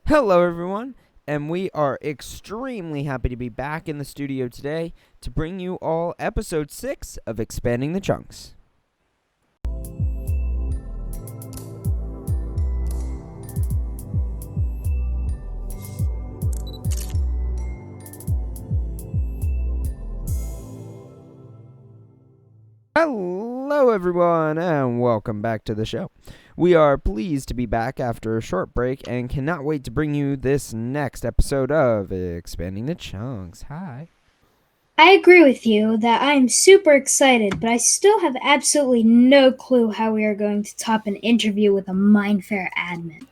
Hello, everyone, and we are extremely happy to be back in the studio today to bring you all episode 6 of Expanding the Chunks. Hello, everyone, and welcome back to the show. We are pleased to be back after a short break and cannot wait to bring you this next episode of Expanding the Chunks. Hi. I agree with you that I'm super excited, but I still have absolutely no clue how we are going to top an interview with a Minefaire admin.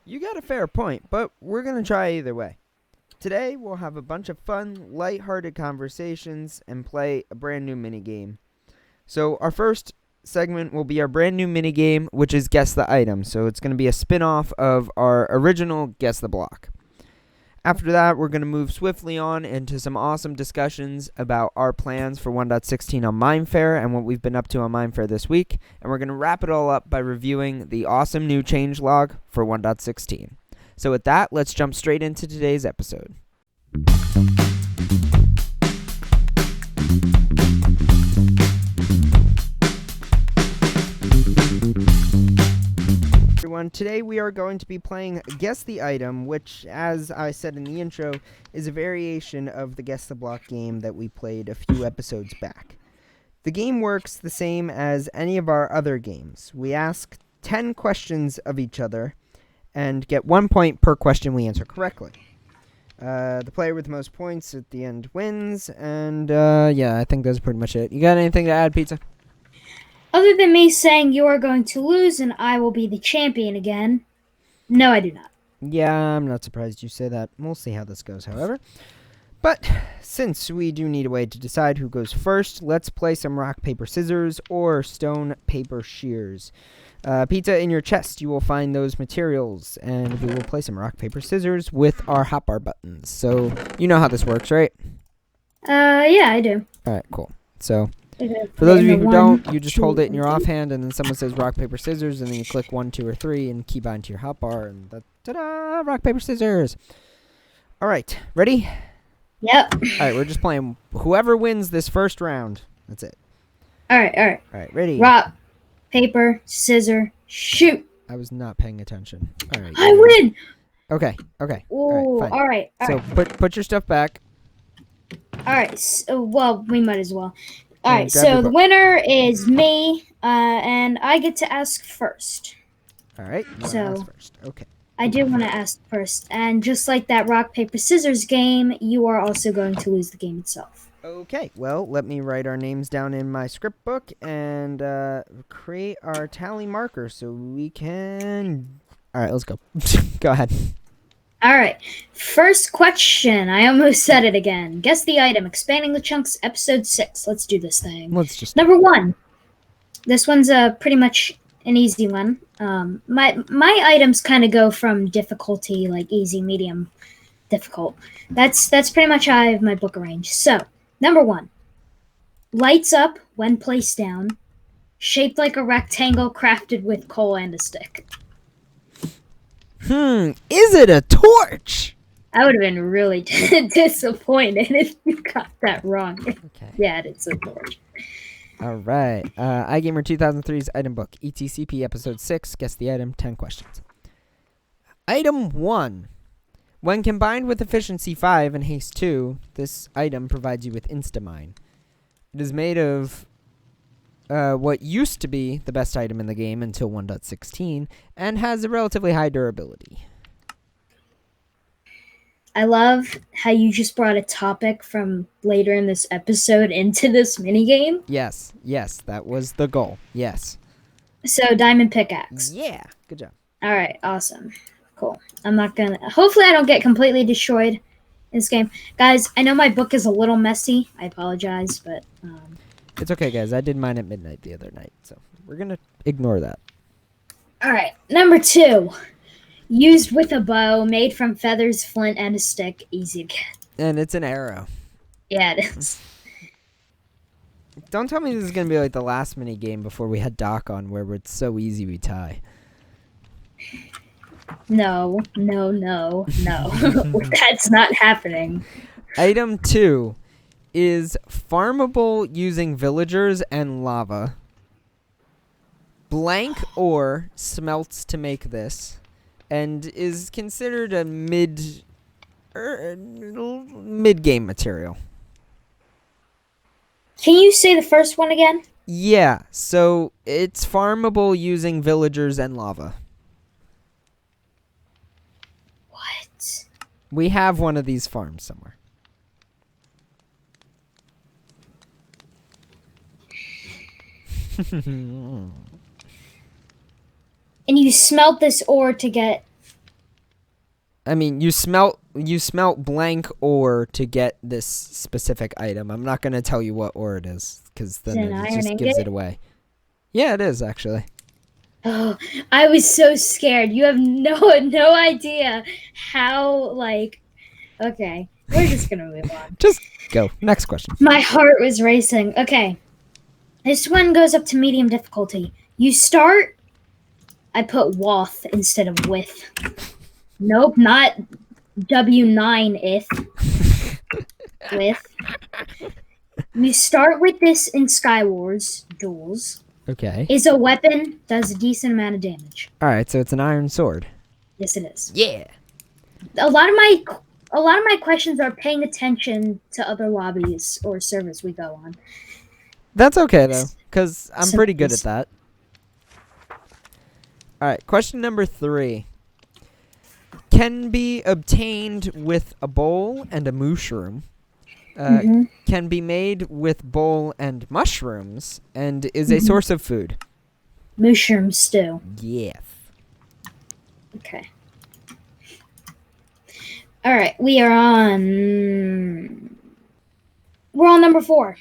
You got a fair point, but we're going to try either way. Today, we'll have a bunch of fun, lighthearted conversations and play a brand new minigame. So, our first segment will be our brand new minigame, which is Guess the Item. So, it's going to be a spin-off of our original Guess the Block. After that, we're going to move swiftly on into some awesome discussions about our plans for 1.16 on Minefaire and what we've been up to on Minefaire this week. And we're going to wrap it all up by reviewing the awesome new changelog for 1.16. So with that, let's jump straight into today's episode. Everyone, today we are going to be playing Guess the Item, which, as I said in the intro, is a variation of the Guess the Block game that we played a few episodes back. The game works the same as any of our other games. We ask 10 questions of each other and get 1 point per question we answer correctly. The player with the most points at the end wins, and yeah, I think that's pretty much it. You got anything to add, Pizza? Other than me saying you are going to lose and I will be the champion again, no, I do not. Yeah, I'm not surprised you say that. We'll see how this goes, however. But since we do need a way to decide who goes first, let's play some rock, paper, scissors, or stone, paper, shears. Pizza, in your chest, you will find those materials, and we will play some rock, paper, scissors with our hotbar buttons. So, you know how this works, right? Yeah, I do. Alright, cool. So, for those of you who don't, you just hold it in your 2, offhand, and then someone says rock, paper, scissors, and then you click 1, 2, or 3, and keybind to your hotbar, and ta-da! Rock, paper, scissors! Alright, ready? Yep. Alright, we're just playing whoever wins this first round. That's it. Alright. Alright, ready? Rock, paper, scissor, shoot. I was not paying attention. Alright. I win! Okay. Ooh, Alright, fine. alright. So, put your stuff back. Alright, so, well, we might as well. And Alright, grab your so the book. winner is me, and I get to ask first. Alright, you want to So- ask first. Okay. I do want to ask first, and just like that rock, paper, scissors game, you are also going to lose the game itself. Okay, well, let me write our names down in my script book and create our tally marker so we can... Alright, let's go. Go ahead. Alright, first question. I almost said it again. Guess the item. Expanding the Chunks, episode 6. Let's do this thing. Let's just... Number 1. This one's pretty much an easy one. My items kind of go from difficulty, like easy, medium, difficult. That's pretty much how I have my book arranged. So, number 1. Lights up when placed down. Shaped like a rectangle, crafted with coal and a stick. Is it a torch? I would have been really disappointed if you got that wrong. Okay. Yeah, it's a torch. Alright. iGamer 2003's item book. ETCP episode 6. Guess the item. 10 questions. Item 1. When combined with efficiency 5 and haste 2, this item provides you with Instamine. It is made of what used to be the best item in the game until 1.16 and has a relatively high durability. I love how you just brought a topic from later in this episode into this minigame. Yes, that was the goal. Yes. So, diamond pickaxe. Yeah, good job. All right, awesome. Cool. I'm not going to... Hopefully I don't get completely destroyed in this game. Guys, I know my book is a little messy. I apologize, but... It's okay, guys. I did mine at midnight the other night, so we're going to ignore that. All right, number 2. Used with a bow, made from feathers, flint, and a stick. Easy to get. And it's an arrow. Yeah, it is. Don't tell me this is going to be like the last mini game before we had Doc on where it's so easy we tie. No. That's not happening. Item 2 is farmable using villagers and lava. Blank ore smelts to make this, and is considered a mid-game material. Can you say the first one again? Yeah, so it's farmable using villagers and lava. What? We have one of these farms somewhere. And you smelt this ore to get... I mean, you smelt blank ore to get this specific item. I'm not going to tell you what ore it is, because then it just gives it away. Yeah, it is, actually. Oh, I was so scared. You have no idea how, like... Okay, we're just gonna move on. Just go. Next question. My heart was racing. Okay. This one goes up to medium difficulty. You start... I put wath instead of with. Nope, not W9 with. You start with this in Skywars duels. Okay. Is a weapon, does a decent amount of damage. Alright, so it's an iron sword. Yes, it is. Yeah. A lot of my questions are paying attention to other lobbies or servers we go on. That's okay, though, because I'm pretty good at that. Alright, question number 3. Can be obtained with a bowl and a mushroom. Can be made with bowl and mushrooms, and is a source of food. Mushroom stew. Yes. Okay. Alright, we're on number 4.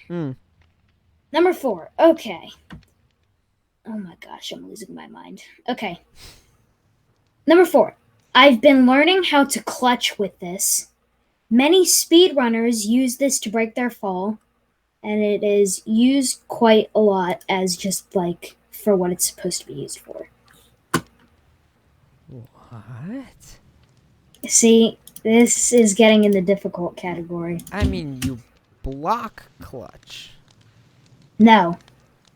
Number 4. Okay. Oh my gosh, I'm losing my mind. Okay. Number 4. I've been learning how to clutch with this. Many speedrunners use this to break their fall, and it is used quite a lot as just like for what it's supposed to be used for. What? See, this is getting in the difficult category. I mean, you block clutch. No.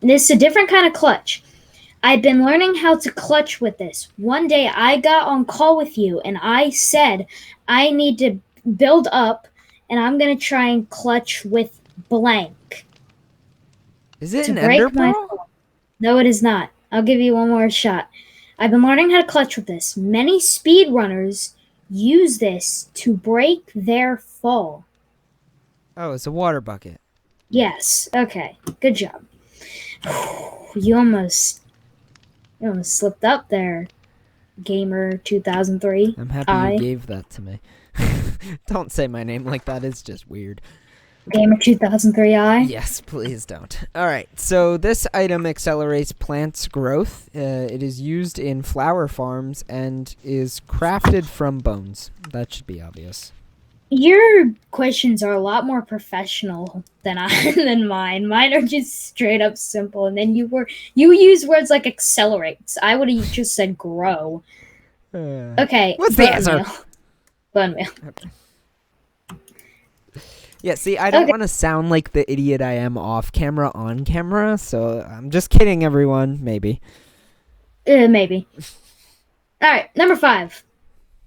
This is a different kind of clutch. I've been learning how to clutch with this. One day I got on call with you and I said I need to build up and I'm going to try and clutch with blank. Is it an ender pearl? No, it is not. I'll give you one more shot. I've been learning how to clutch with this. Many speedrunners use this to break their fall. Oh, it's a water bucket. Yes. Okay. Good job. You almost slipped up there, Gamer 2003. I'm happy you gave that to me. Don't say my name like that. It's just weird. Gamer 2003i? Yes, please don't. Alright, so this item accelerates plants' growth. It is used in flower farms and is crafted from bones. That should be obvious. Your questions are a lot more professional than mine. Mine are just straight up simple, and then you use words like accelerates. I would have just said grow. Okay. What's the answer? Bone meal. Okay. Yeah, see, I don't want to sound like the idiot I am off camera, on camera, so I'm just kidding, everyone. Maybe. Maybe. Alright, number 5.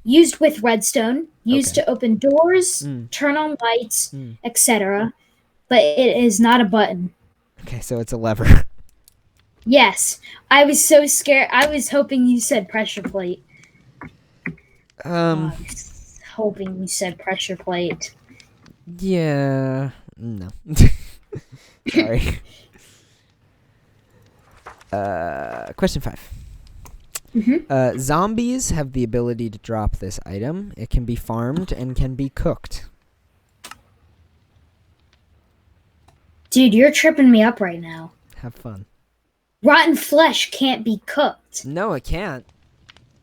Used with redstone, used to open doors, turn on lights, etc. But it is not a button. Okay, so it's a lever. Yes. I was so scared. I was hoping you said pressure plate. I was hoping you said pressure plate. Yeah. No. Sorry. Question 5. Zombies have the ability to drop this item. It can be farmed and can be cooked. Dude, you're tripping me up right now. Have fun. Rotten flesh can't be cooked. No, it can't.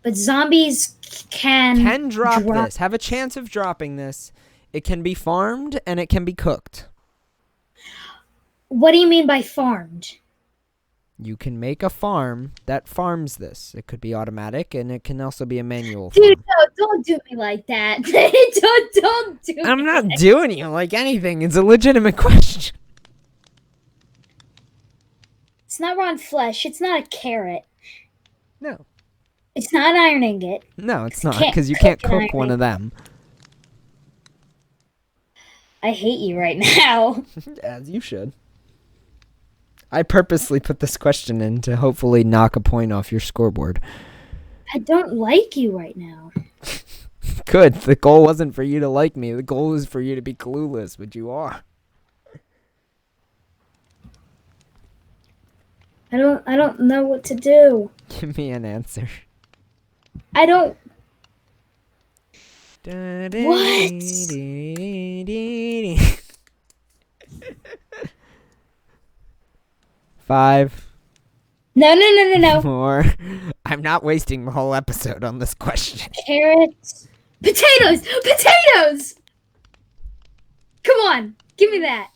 But zombies can drop this. Have a chance of dropping this. It can be farmed and it can be cooked. What do you mean by farmed? You can make a farm that farms this. It could be automatic, and it can also be a manual farm. Dude, no, don't do me like that. don't do me. I'm not doing you like anything. It's a legitimate question. It's not raw flesh. It's not a carrot. No. It's not an iron ingot. No, it's not, because you can't cook one of them. I hate you right now. As you should. I purposely put this question in to hopefully knock a point off your scoreboard. I don't like you right now. Good. The goal wasn't for you to like me. The goal was for you to be clueless, but you are. I don't know what to do. Give me an answer. I don't. What? 5. No. 4. I'm not wasting the whole episode on this question. Carrots. Potatoes! Come on. Give me that.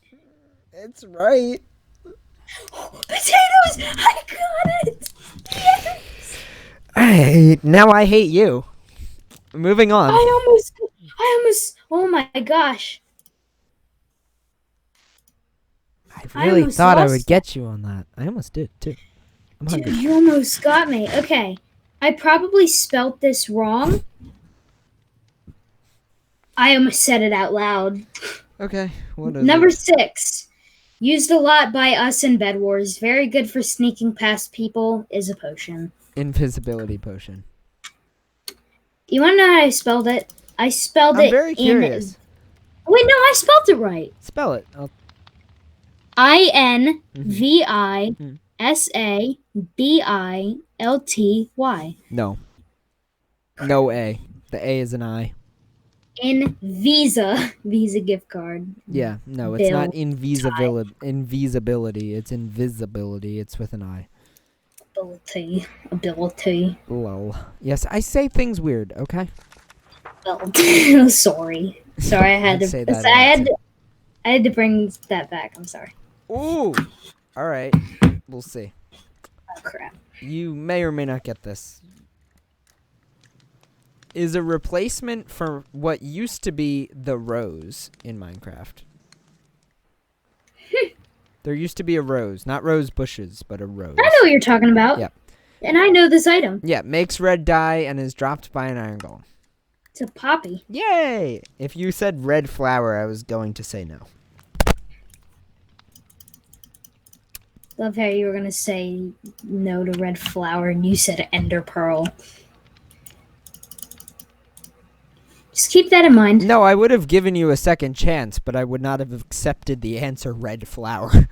It's right. Potatoes! I got it! Yes! Now I hate you. Moving on. I almost. Oh my gosh. I really thought I would get you on that. I almost did, too. I'm hungry. Dude, you almost got me. Okay. I probably spelt this wrong. I almost said it out loud. Okay. What is Number it? 6. Used a lot by us in Bed Wars. Very good for sneaking past people is a potion. Invisibility potion. You want to know how I spelled it? I spelled I'm it very curious. Wait, no, I spelled it right. Spell it. INVISABILTY. No. No A. The A is an I. In Visa gift card. Yeah, no, it's not invisibility. It's invisibility. It's with an I. Ability. Lol. Yes, I say things weird, okay? Well, sorry. I had I'd say to. that I had to bring that back. I'm sorry. Ooh! Alright. We'll see. Oh, crap. You may or may not get this. Is a replacement for what used to be the rose in Minecraft. There used to be a rose. Not rose bushes, but a rose. I know what you're talking about. Yep. And I know this item. Yeah, makes red dye and is dropped by an iron golem. It's a poppy. Yay! If you said red flower, I was going to say no. Love how you were going to say no to red flower and you said ender pearl. Just keep that in mind. No, I would have given you a second chance, but I would not have accepted the answer red flower.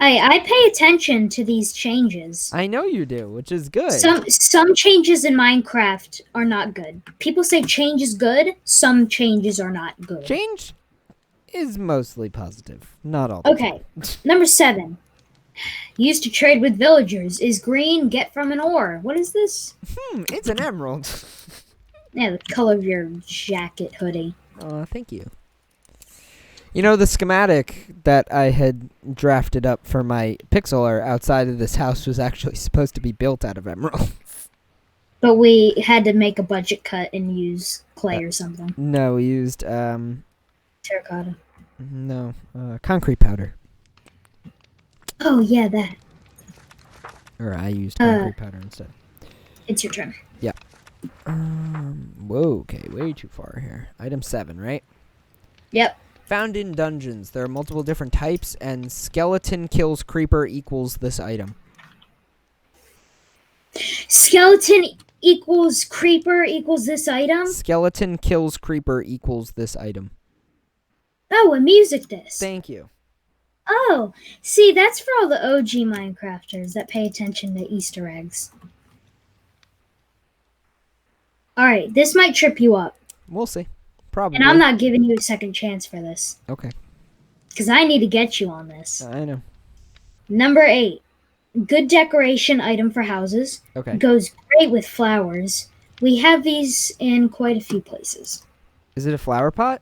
I pay attention to these changes. I know you do, which is good. Some changes in Minecraft are not good. People say change is good. Some changes are not good. Change is mostly positive. Not all. Okay. Number 7. Used to trade with villagers. Is green get from an ore. What is this? It's an emerald. Yeah, the color of your jacket hoodie. Thank you. You know, the schematic that I had drafted up for my pixel art outside of this house was actually supposed to be built out of emeralds. But we had to make a budget cut and use clay or something. No, we used, Terracotta. no, concrete powder. Oh, yeah, that. Or I used concrete powder instead. It's your turn. Yeah. Whoa, okay, way too far here. Item 7, right? Yep. Found in dungeons. There are multiple different types, and skeleton kills creeper equals this item. Skeleton equals creeper equals this item? Skeleton kills creeper equals this item. Oh, a music disc. Thank you. Oh, see, that's for all the OG Minecrafters that pay attention to Easter eggs. Alright, this might trip you up. We'll see. Probably. And I'm not giving you a second chance for this. Okay. Because I need to get you on this. I know. Number 8. Good decoration item for houses. Okay. Goes great with flowers. We have these in quite a few places. Is it a flower pot?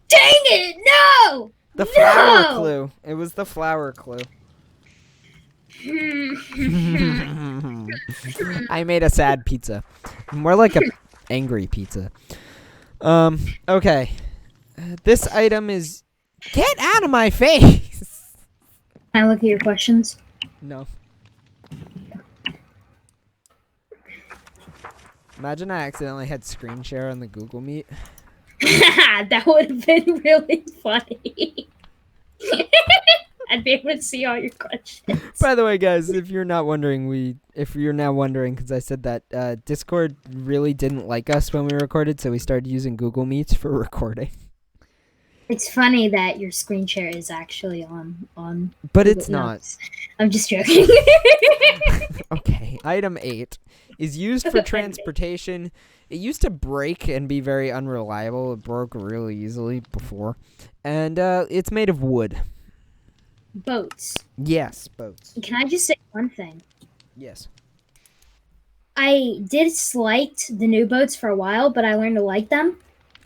Dang it! No! The flower clue. It was the flower clue. I made a sad pizza. More like a angry pizza. Okay. This item is... Get out of my face! Can I look at your questions? No. Imagine I accidentally had screen share on the Google Meet. That would have been really funny. I'd be able to see all your questions. By the way, guys, if you're now wondering, because I said that Discord really didn't like us when we recorded, so we started using Google Meets for recording. It's funny that your screen share is actually on. But Google it's not. Notes. I'm just joking. Okay, item 8 is used for transportation. It used to break and be very unreliable. It broke really easily before. And it's made of wood. Boats. Yes, boats. Can I just say one thing? Yes. I disliked the new boats for a while, but I learned to like them.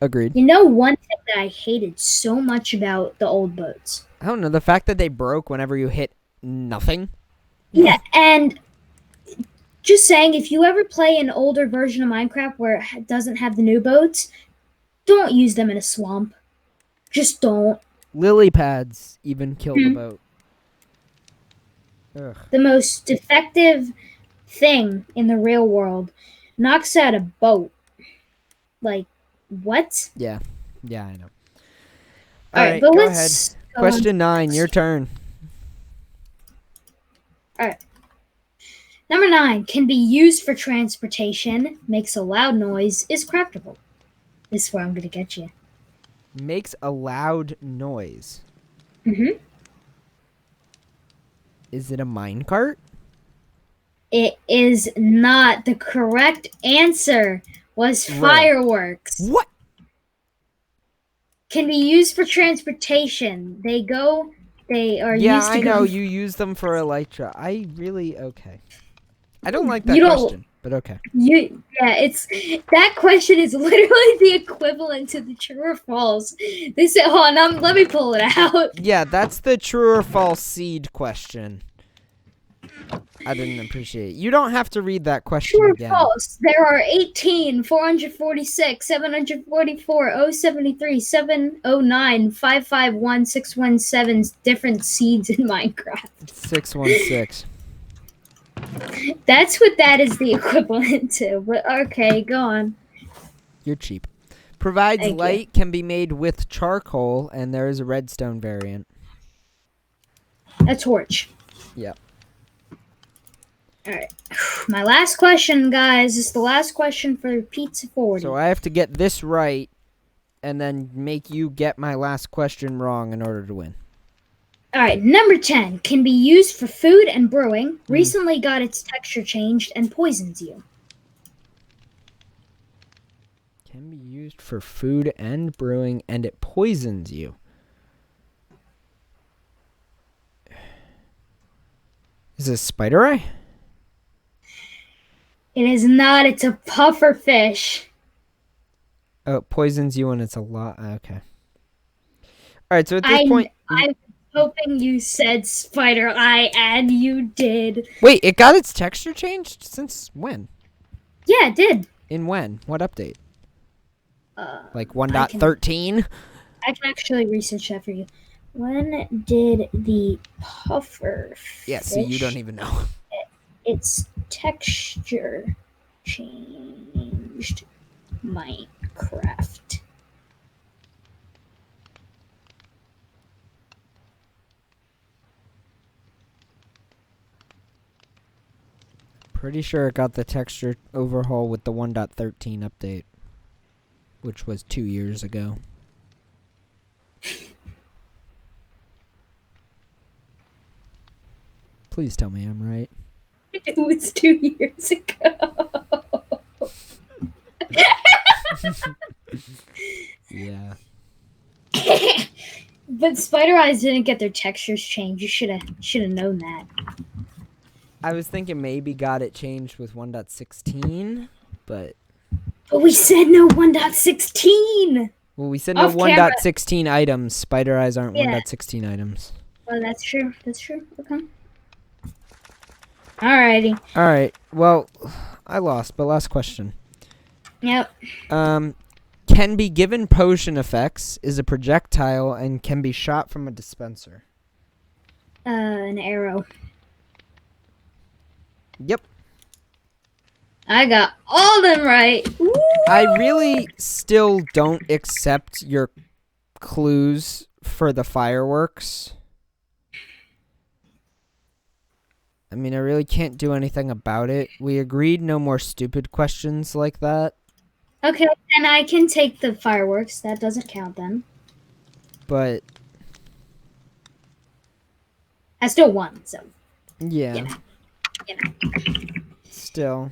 Agreed. You know one thing that I hated so much about the old boats? I don't know, the fact that they broke whenever you hit nothing. Yeah, and just saying, if you ever play an older version of Minecraft where it doesn't have the new boats, don't use them in a swamp. Just don't. Lily pads even kill the boat. Ugh. The most effective thing in the real world knocks out a boat. Like, what? Yeah, I know. All right, but go let's ahead. go Question on. 9, your turn. All right. Number 9 can be used for transportation, makes a loud noise, is craftable. This is where I'm going to get you. Makes a loud noise. Mm-hmm. Is it a minecart? It is not. The correct answer was fireworks. What? Can be used for transportation. They are used to I know. go. You use them for elytra. Okay. I don't like that You don't- question, but okay. It's that question is literally the equivalent to the true or false. They say, hold on, let me pull it out. Yeah, that's the true or false seed question. I didn't appreciate it. You don't have to read that question True or again. false? There are 18, 446, 744, 073, 709, 551, 617 different seeds in Minecraft. 616. That's what that is the equivalent to. But okay, go on. You're cheap. Provides Thank you. light, can be made with charcoal, and there is a redstone variant. A torch. Yep. All right. My last question, guys. This is the last question for Pizza 40. So I have to get this right, and then make you get my last question wrong in order to win. All right. Number 10 can be used for food and brewing. Recently got its texture changed and poisons you. Can be used for food and brewing, and it poisons you. Is it a spider eye? It is not. It's a puffer fish. Oh, it poisons you when it's a lot. Okay. All right, so at this point... I'm hoping you said spider eye, and you did. Wait, it got its texture changed? Since when? Yeah, it did. In when? What update? Like I can- 1.13? I can actually research that for you. When did the puffer fish... Yeah, see, you don't even know. Its texture changed Minecraft. Pretty sure it got the texture overhaul with the 1.13 update, which was 2 years ago. Please tell me I'm right. It was 2 years ago. Yeah. But spider eyes didn't get their textures changed. You should have known that. I was thinking maybe got it changed with 1.16, but... But we said no 1.16. Well, we said no Off camera. 1.16 items. Spider eyes aren't Yeah. 1.16 items. Oh, that's true. That's true. Okay. Alrighty. All right. Well, I lost, but last question. Yep. Can be given potion effects, is a projectile, and can be shot from a dispenser. An arrow. Yep. I got all them right. Woo! I really still don't accept your clues for the fireworks. I mean, I really can't do anything about it. We agreed no more stupid questions like that. Okay, then I can take the fireworks. That doesn't count then. But I still won, so yeah, you know. still,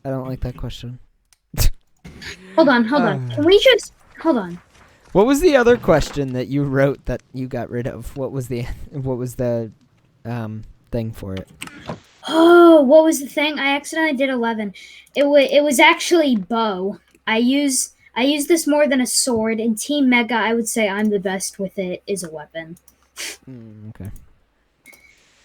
I don't like that question. Hold on. Can we just hold on? What was the other question that you wrote that you got rid of? What was the thing for it? Oh, what was the thing? I accidentally did 11. It was actually bow. I use this more than a sword. In Team Mega, I would say I'm the best with it. Is a weapon. Okay.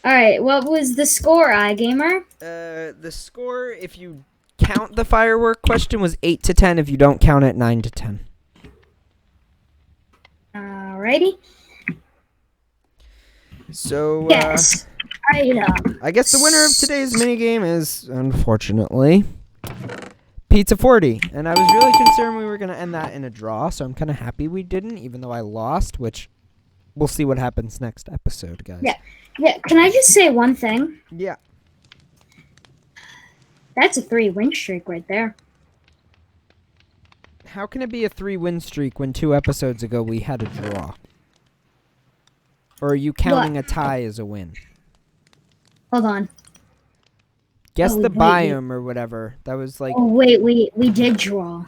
All right. What was the score, iGamer? The score, if you count the firework question, was 8 to 10. If you don't count it, 9 to 10. Alrighty. So Yes. I guess the winner of today's minigame is, unfortunately, Pizza 40. And I was really concerned we were going to end that in a draw, so I'm kind of happy we didn't, even though I lost, which we'll see what happens next episode, guys. Yeah. Can I just say one thing? Yeah. That's a 3-win streak right there. How can it be a 3-win streak when 2 episodes ago we had a draw? Or are you counting a tie as a win? Hold on. Guess Oh, the wait. biome or whatever. That was like... Oh, wait. We did draw.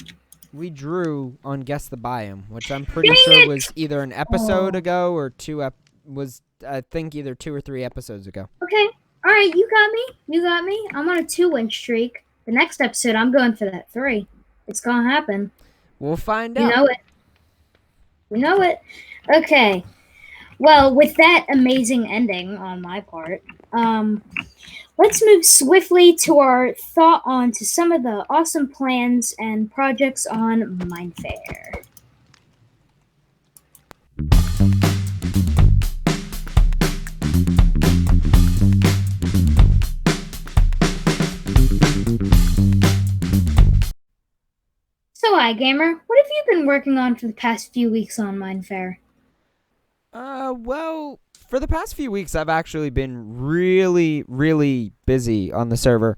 We drew on Guess the Biome, which I'm pretty Dang sure it! was either an episode ago or I think either 2 or 3 episodes ago. Okay. All right. You got me. I'm on a 2-win streak. The next episode, I'm going for that 3. It's going to happen. We'll find You out. know it. We know it. Okay. Well, with that amazing ending on my part, let's move swiftly to our thought on to some of the awesome plans and projects on Minefaire. So, iGamer, what have you been working on for the past few weeks on Minefaire? Well, for the past few weeks, I've actually been really, really busy on the server.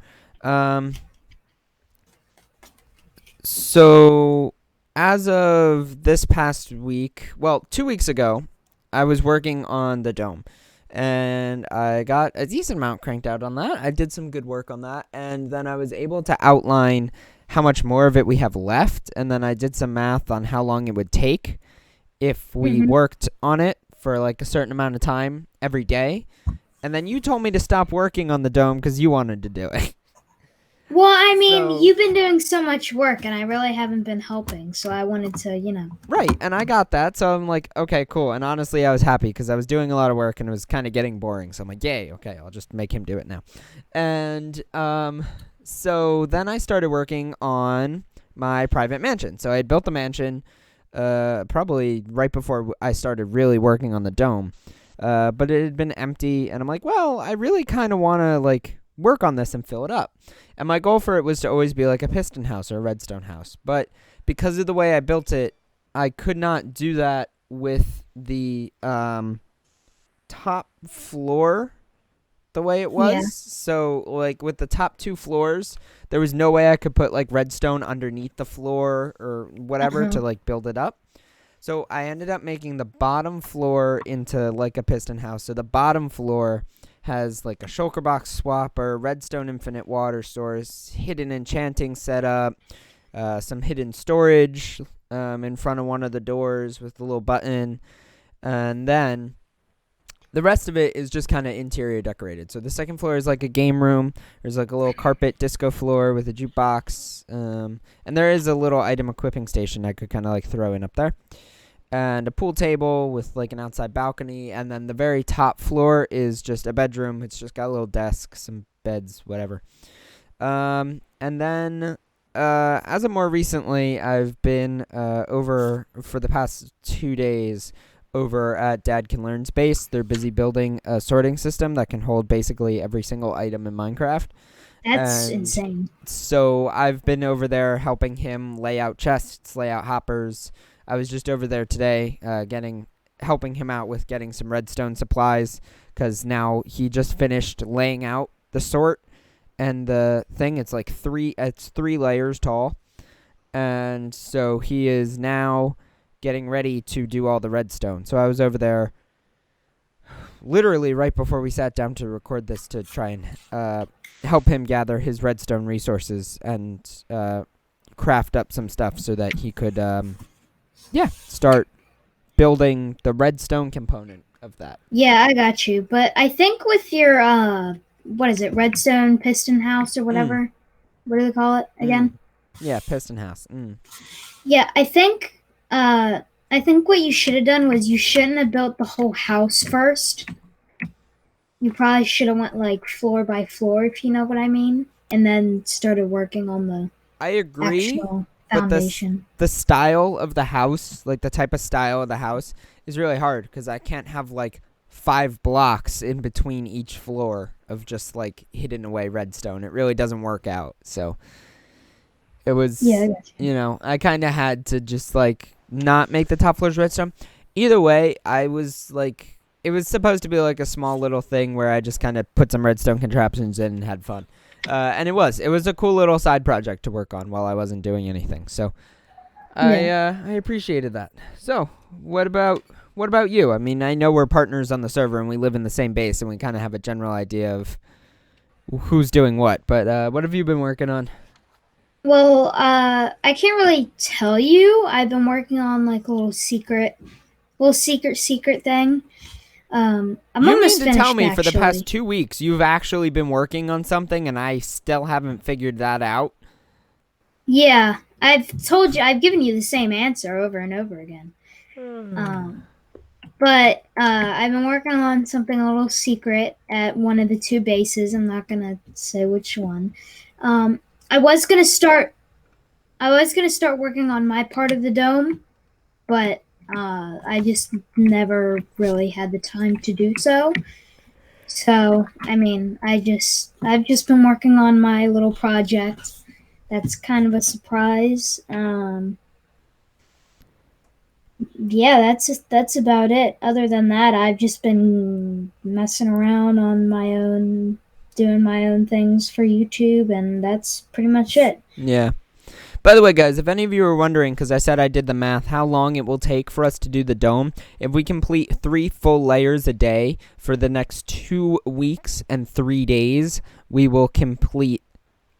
So, as of this past week, well, 2 weeks ago, I was working on the dome. And I got a decent amount cranked out on that. I did some good work on that. And then I was able to outline how much more of it we have left. And then I did some math on how long it would take if we worked on it for like a certain amount of time every day. And then you told me to stop working on the dome because you wanted to do it. Well, I mean, you've been doing so much work, and I really haven't been helping, so I wanted to, Right, and I got that, so I'm like, okay, cool. And honestly, I was happy because I was doing a lot of work, and it was kind of getting boring. So I'm like, yay, okay, I'll just make him do it now. And so then I started working on my private mansion. So I had built the mansion probably right before I started really working on the dome. But it had been empty, and I'm like, well, I really kind of want to, like, work on this and fill it up. And my goal for it was to always be like a piston house or a redstone house. But because of the way I built it, I could not do that with the top floor the way it was. Yeah. So, like, with the top 2 floors, there was no way I could put, like, redstone underneath the floor or whatever to, like, build it up. So I ended up making the bottom floor into, like, a piston house. So the bottom floor has like a shulker box swapper, redstone infinite water source, hidden enchanting setup, some hidden storage in front of one of the doors with a little button, and then the rest of it is just kind of interior decorated. So the second floor is like a game room. There's like a little carpet disco floor with a jukebox, and there is a little item equipping station I could kind of like throw in up there. and a pool table with like an outside balcony, and then the very top floor is just a bedroom. It's just got a little desk, some beds, whatever. And then as of more recently, I've been over for the past 2 days over at Dad Can Learn's base. They're busy building a sorting system that can hold basically every single item in Minecraft. That's And insane. so I've been over there helping him lay out chests, lay out hoppers. I was just over there today helping him out with getting some redstone supplies, because now he just finished laying out the sort and the thing. It's like it's 3 layers tall, and so he is now getting ready to do all the redstone. So I was over there literally right before we sat down to record this to try and help him gather his redstone resources and craft up some stuff so that he could start building the redstone component of that. Yeah, I got you. But I think with your what is it, redstone piston house or whatever? What do they call it again? Yeah, piston house. Yeah, I think what you should have done was you shouldn't have built the whole house first. You probably should have went like floor by floor, if you know what I mean, and then started working on the I agree, actual but foundation. the style of the house, like the type of style of the house, is really hard because I can't have like 5 blocks in between each floor of just like hidden away redstone. It really doesn't work out. So it was, Yeah, I got you. I kind of had to just like not make the top floors redstone. Either way, I was like, it was supposed to be like a small little thing where I just kind of put some redstone contraptions in and had fun. And it was a cool little side project to work on while I wasn't doing anything. So I appreciated that. So what about you? I mean, I know we're partners on the server and we live in the same base and we kind of have a general idea of who's doing what. But what have you been working on? Well, I can't really tell you. I've been working on like a little secret thing. I'm You almost mean to tell me finished, for the past actually. 2 weeks you've actually been working on something and I still haven't figured that out? Yeah, I've given you the same answer over and over again. But I've been working on something a little secret at one of the 2 bases. I'm not gonna say which one. I was gonna start working on my part of the dome, but I just never really had the time to do so. So, I mean, I've just been working on my little project. That's kind of a surprise. Yeah, that's about it. Other than that, I've just been messing around on my own, doing my own things for YouTube, and that's pretty much it. Yeah. By the way, guys, if any of you are wondering, because I said I did the math, how long it will take for us to do the dome, if we complete 3 full layers a day for the next 2 weeks and 3 days, we will complete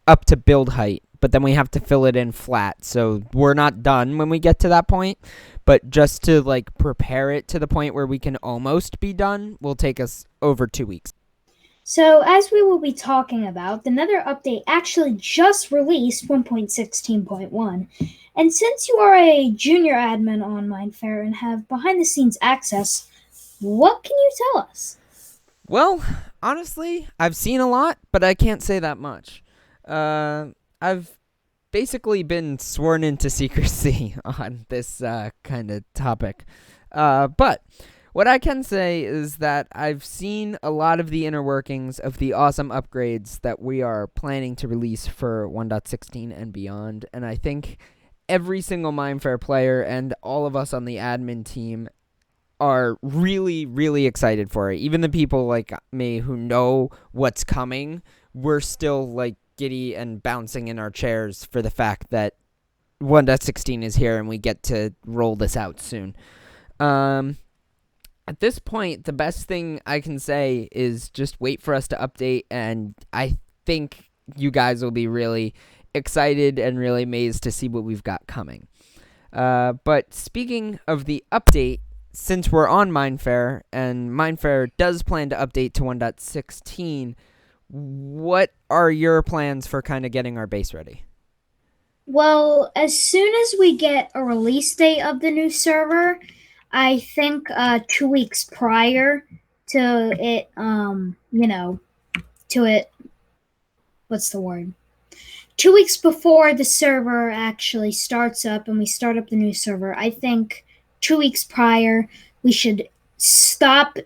up to build height. But then we have to fill it in flat. So we're not done when we get to that point. But just to like prepare it to the point where we can almost be done will take us over 2 weeks. So, as we will be talking about, the Nether update actually just released 1.16.1. And since you are a junior admin on Minefaire and have behind the scenes access, what can you tell us? Well, honestly, I've seen a lot, but I can't say that much. I've basically been sworn into secrecy on this kind of topic. But what I can say is that I've seen a lot of the inner workings of the awesome upgrades that we are planning to release for 1.16 and beyond, and I think every single Minefaire player and all of us on the admin team are really, really excited for it. Even the people like me who know what's coming, we're still like giddy and bouncing in our chairs for the fact that 1.16 is here and we get to roll this out soon. At this point, the best thing I can say is just wait for us to update, and I think you guys will be really excited and really amazed to see what we've got coming. But speaking of the update, since we're on Minefaire, and Minefaire does plan to update to 1.16, what are your plans for kind of getting our base ready? Well, as soon as we get a release date of the new server, I think 2 weeks prior to it, to it, what's the word? 2 weeks before the server actually starts up and we start up the new server, I think 2 weeks prior, we should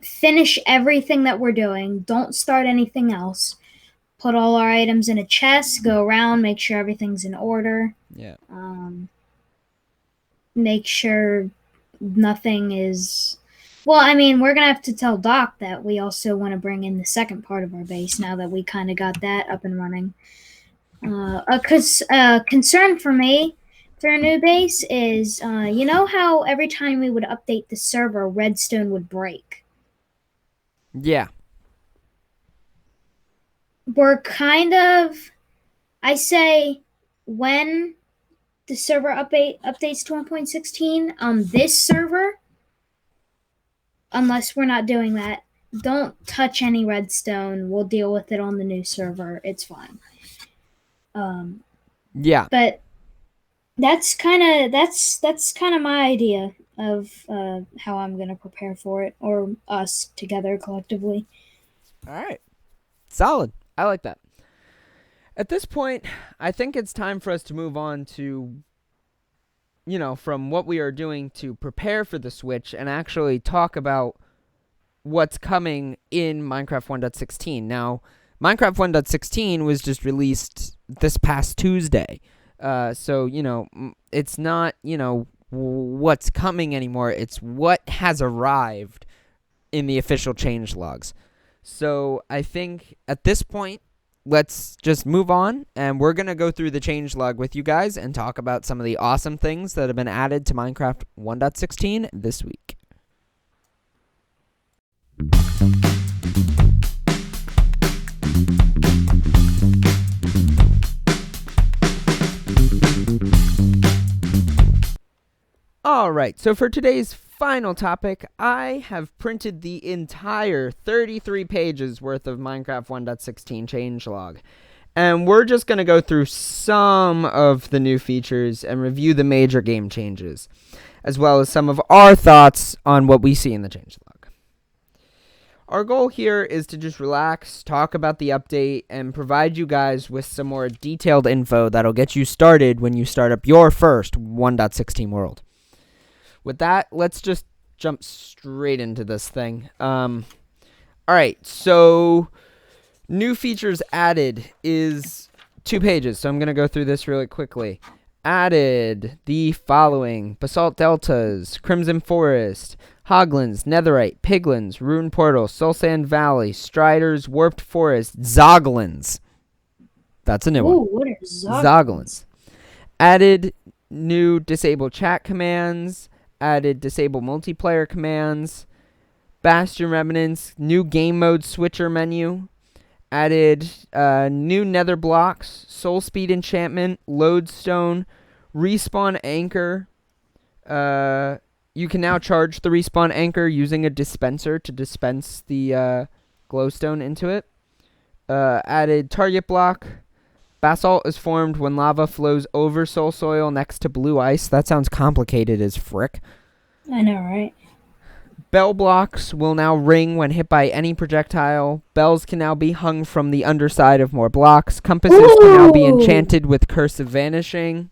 finish everything that we're doing. Don't start anything else. Put all our items in a chest, go around, make sure everything's in order. Yeah. Make sure nothing is... Well, I mean, we're going to have to tell Doc that we also want to bring in the second part of our base now that we kind of got that up and running. A concern for me for a new base is, you know how every time we would update the server, redstone would break? Yeah. We're kind of... I say when the server updates to 1.16 on this server, unless we're not doing that, don't touch any redstone. We'll deal with it on the new server. It's fine. Yeah. But that's kind of my idea of how I'm gonna prepare for it, or us together collectively. All right. Solid. I like that. At this point, I think it's time for us to move on to, from what we are doing to prepare for the Switch and actually talk about what's coming in Minecraft 1.16. Now, Minecraft 1.16 was just released this past Tuesday. So, it's not, what's coming anymore. It's what has arrived in the official changelogs. So I think at this point, let's just move on, and we're going to go through the changelog with you guys and talk about some of the awesome things that have been added to Minecraft 1.16 this week. Alright, so for today's final topic, I have printed the entire 33 pages worth of Minecraft 1.16 changelog. And we're just going to go through some of the new features and review the major game changes, as well as some of our thoughts on what we see in the changelog. Our goal here is to just relax, talk about the update, and provide you guys with some more detailed info that'll get you started when you start up your first 1.16 world. With that, let's just jump straight into this thing. Alright, so new features added is 2 pages, so I'm going to go through this really quickly. Added the following: Basalt Deltas, Crimson Forest, Hoglins, Netherite, Piglins, Rune Portal, Soul Sand Valley, Striders, Warped Forest, Zoglins. That's a new one. What are Zoglins. Added new disable chat commands. Added disable multiplayer commands. Bastion Remnants, new game mode switcher menu. Added new nether blocks, soul speed enchantment, lodestone, respawn anchor. You can now charge the respawn anchor using a dispenser to dispense the glowstone into it. Added target block. Basalt is formed when lava flows over soul soil next to blue ice. That sounds complicated as frick. I know, right? Bell blocks will now ring when hit by any projectile. Bells can now be hung from the underside of more blocks. Compasses can now be enchanted with Curse of Vanishing.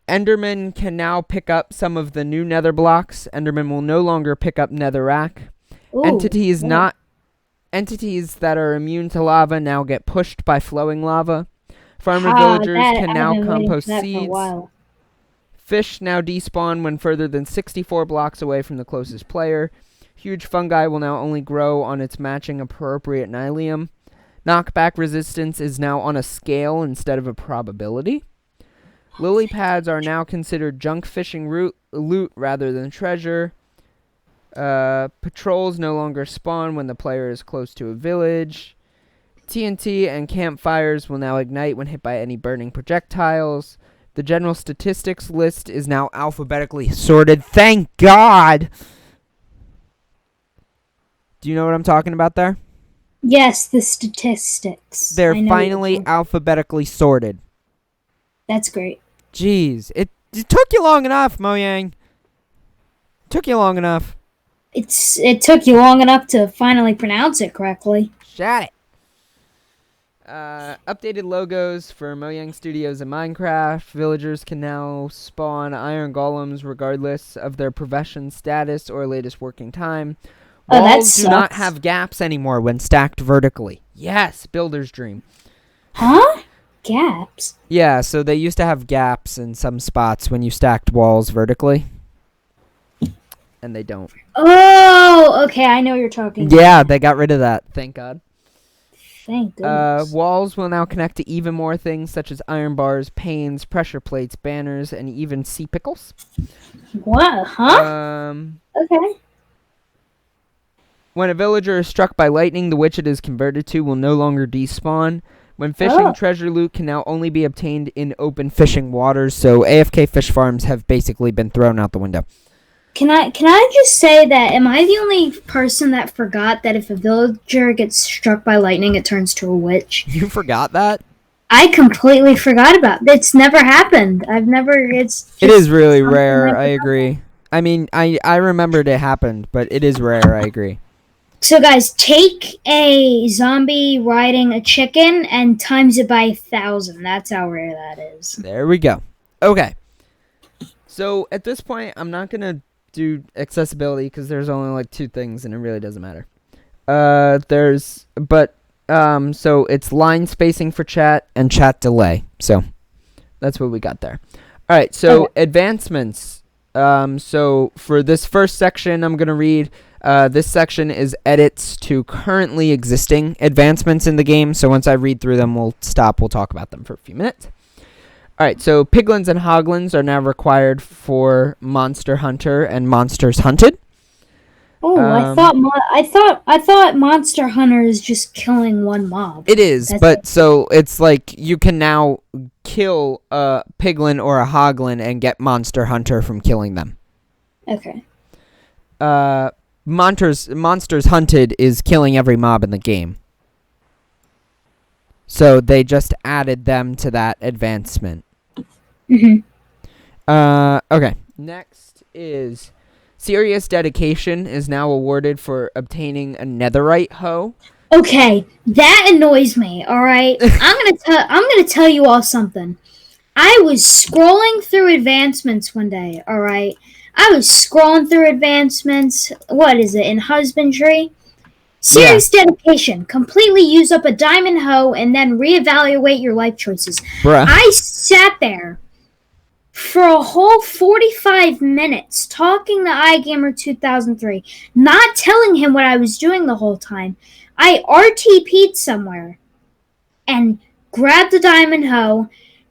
Enderman can now pick up some of the new nether blocks. Enderman will no longer pick up netherrack. Entities that are immune to lava now get pushed by flowing lava. Farmer villagers can now compost seeds. Fish now despawn when further than 64 blocks away from the closest player. Huge fungi will now only grow on its matching appropriate nylium. Knockback resistance is now on a scale instead of a probability. Lily pads are now considered junk fishing loot rather than treasure. Patrols no longer spawn when the player is close to a village. TNT and campfires will now ignite when hit by any burning projectiles. The general statistics list is now alphabetically sorted. Thank God! Do you know what I'm talking about there? Yes, the statistics. They're finally alphabetically sorted. That's great. Jeez, it took you long enough, Mojang. Took you long enough. It took you long enough to finally pronounce it correctly. Shut it. Updated logos for Mojang Studios and Minecraft. Villagers can now spawn iron golems regardless of their profession status or latest working time. Oh, that Walls do not sucks. have gaps anymore when stacked vertically. Yes, builder's dream. Huh? Gaps? Yeah, so they used to have gaps in some spots when you stacked walls vertically. And they don't. Oh, okay. I know what you're talking about. Yeah, they got rid of that. Thank God. Thank goodness. Walls will now connect to even more things such as iron bars, panes, pressure plates, banners, and even sea pickles. What? Huh? Okay. When a villager is struck by lightning, the witch it is converted to will no longer despawn. When fishing, treasure loot can now only be obtained in open fishing waters, so AFK fish farms have basically been thrown out the window. Can I just say that am I the only person that forgot that if a villager gets struck by lightning, it turns to a witch? You forgot that? I completely forgot about it. It's never happened. I've never. It is really rare. I agree. I mean, I remembered it happened, but it is rare. I agree. So, guys, take a zombie riding a chicken and times it by 1,000. That's how rare that is. There we go. Okay. So, at this point, I'm not going to do accessibility because there's only like 2 things and it really doesn't matter. So it's line spacing for chat and chat delay. So, that's what we got there. All right, so advancements. So, for this first section, I'm going to read... this section is edits to currently existing advancements in the game. So once I read through them, we'll stop. We'll talk about them for a few minutes. All right. So piglins and hoglins are now required for Monster Hunter and Monsters Hunted. Oh, I thought Monster Hunter is just killing one mob. It is, so it's like you can now kill a piglin or a hoglin and get Monster Hunter from killing them. Okay. Monsters Hunted is killing every mob in the game. So they just added them to that advancement. Mm-hmm. Okay. Next is serious dedication is now awarded for obtaining a netherite hoe. Okay, that annoys me. All right, I'm gonna tell you all something. I was scrolling through advancements one day. All right. I was scrolling through advancements. What is it? In husbandry? Serious dedication. Completely use up a diamond hoe and then reevaluate your life choices. Bruh. I sat there for a whole 45 minutes talking to iGamer2003, not telling him what I was doing the whole time. I RTP'd somewhere and grabbed the diamond hoe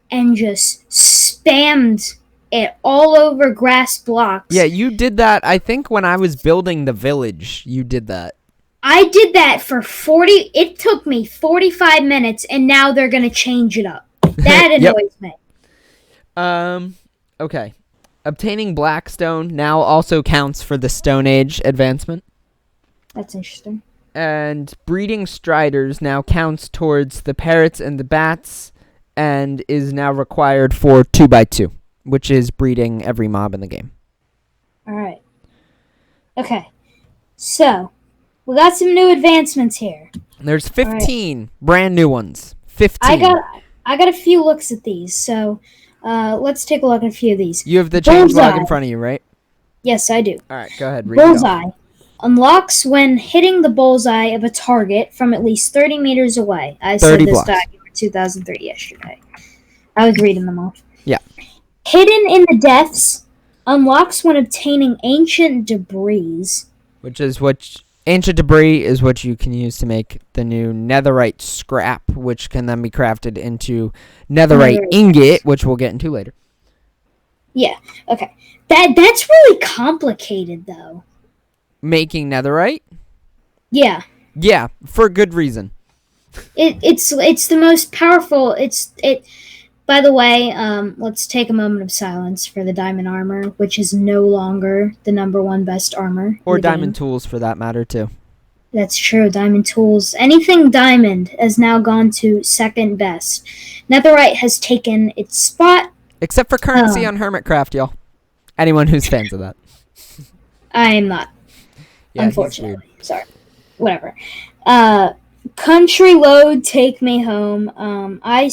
and just spammed it all over grass blocks. Yeah, you did that. I think when I was building the village, you did that. I did that for it took me 45 minutes, and now they're going to change it up. That annoys me. Okay. Obtaining Blackstone now also counts for the Stone Age advancement. That's interesting. And breeding striders now counts towards the parrots and the bats, and is now required for 2x2. Which is breeding every mob in the game. Alright. Okay. So, we got some new advancements here. There's 15 brand new ones. 15. I got a few looks at these, so let's take a look at a few of these. You have the changelog in front of you, right? Yes, I do. Alright, go ahead. Read Bullseye. Unlocks when hitting the bullseye of a target from at least 30 meters away. I said this document 2003 yesterday. I was reading them off. Yeah. Hidden in the depths unlocks when obtaining ancient debris. Ancient debris is what you can use to make the new netherite scrap, which can then be crafted into netherite ingot, which we'll get into later. Yeah, okay. That's really complicated, though. Making netherite? Yeah. Yeah, for good reason. It's the most powerful. By the way, let's take a moment of silence for the diamond armor, which is no longer the #1 best armor. Or diamond tools, for that matter, too. That's true. Diamond tools. Anything diamond has now gone to second best. Netherite has taken its spot. Except for currency on Hermitcraft, y'all. Anyone who's fans of that. I am not. Yeah, he's weird. Unfortunately. Sorry. Whatever. Country Load, Take Me Home. I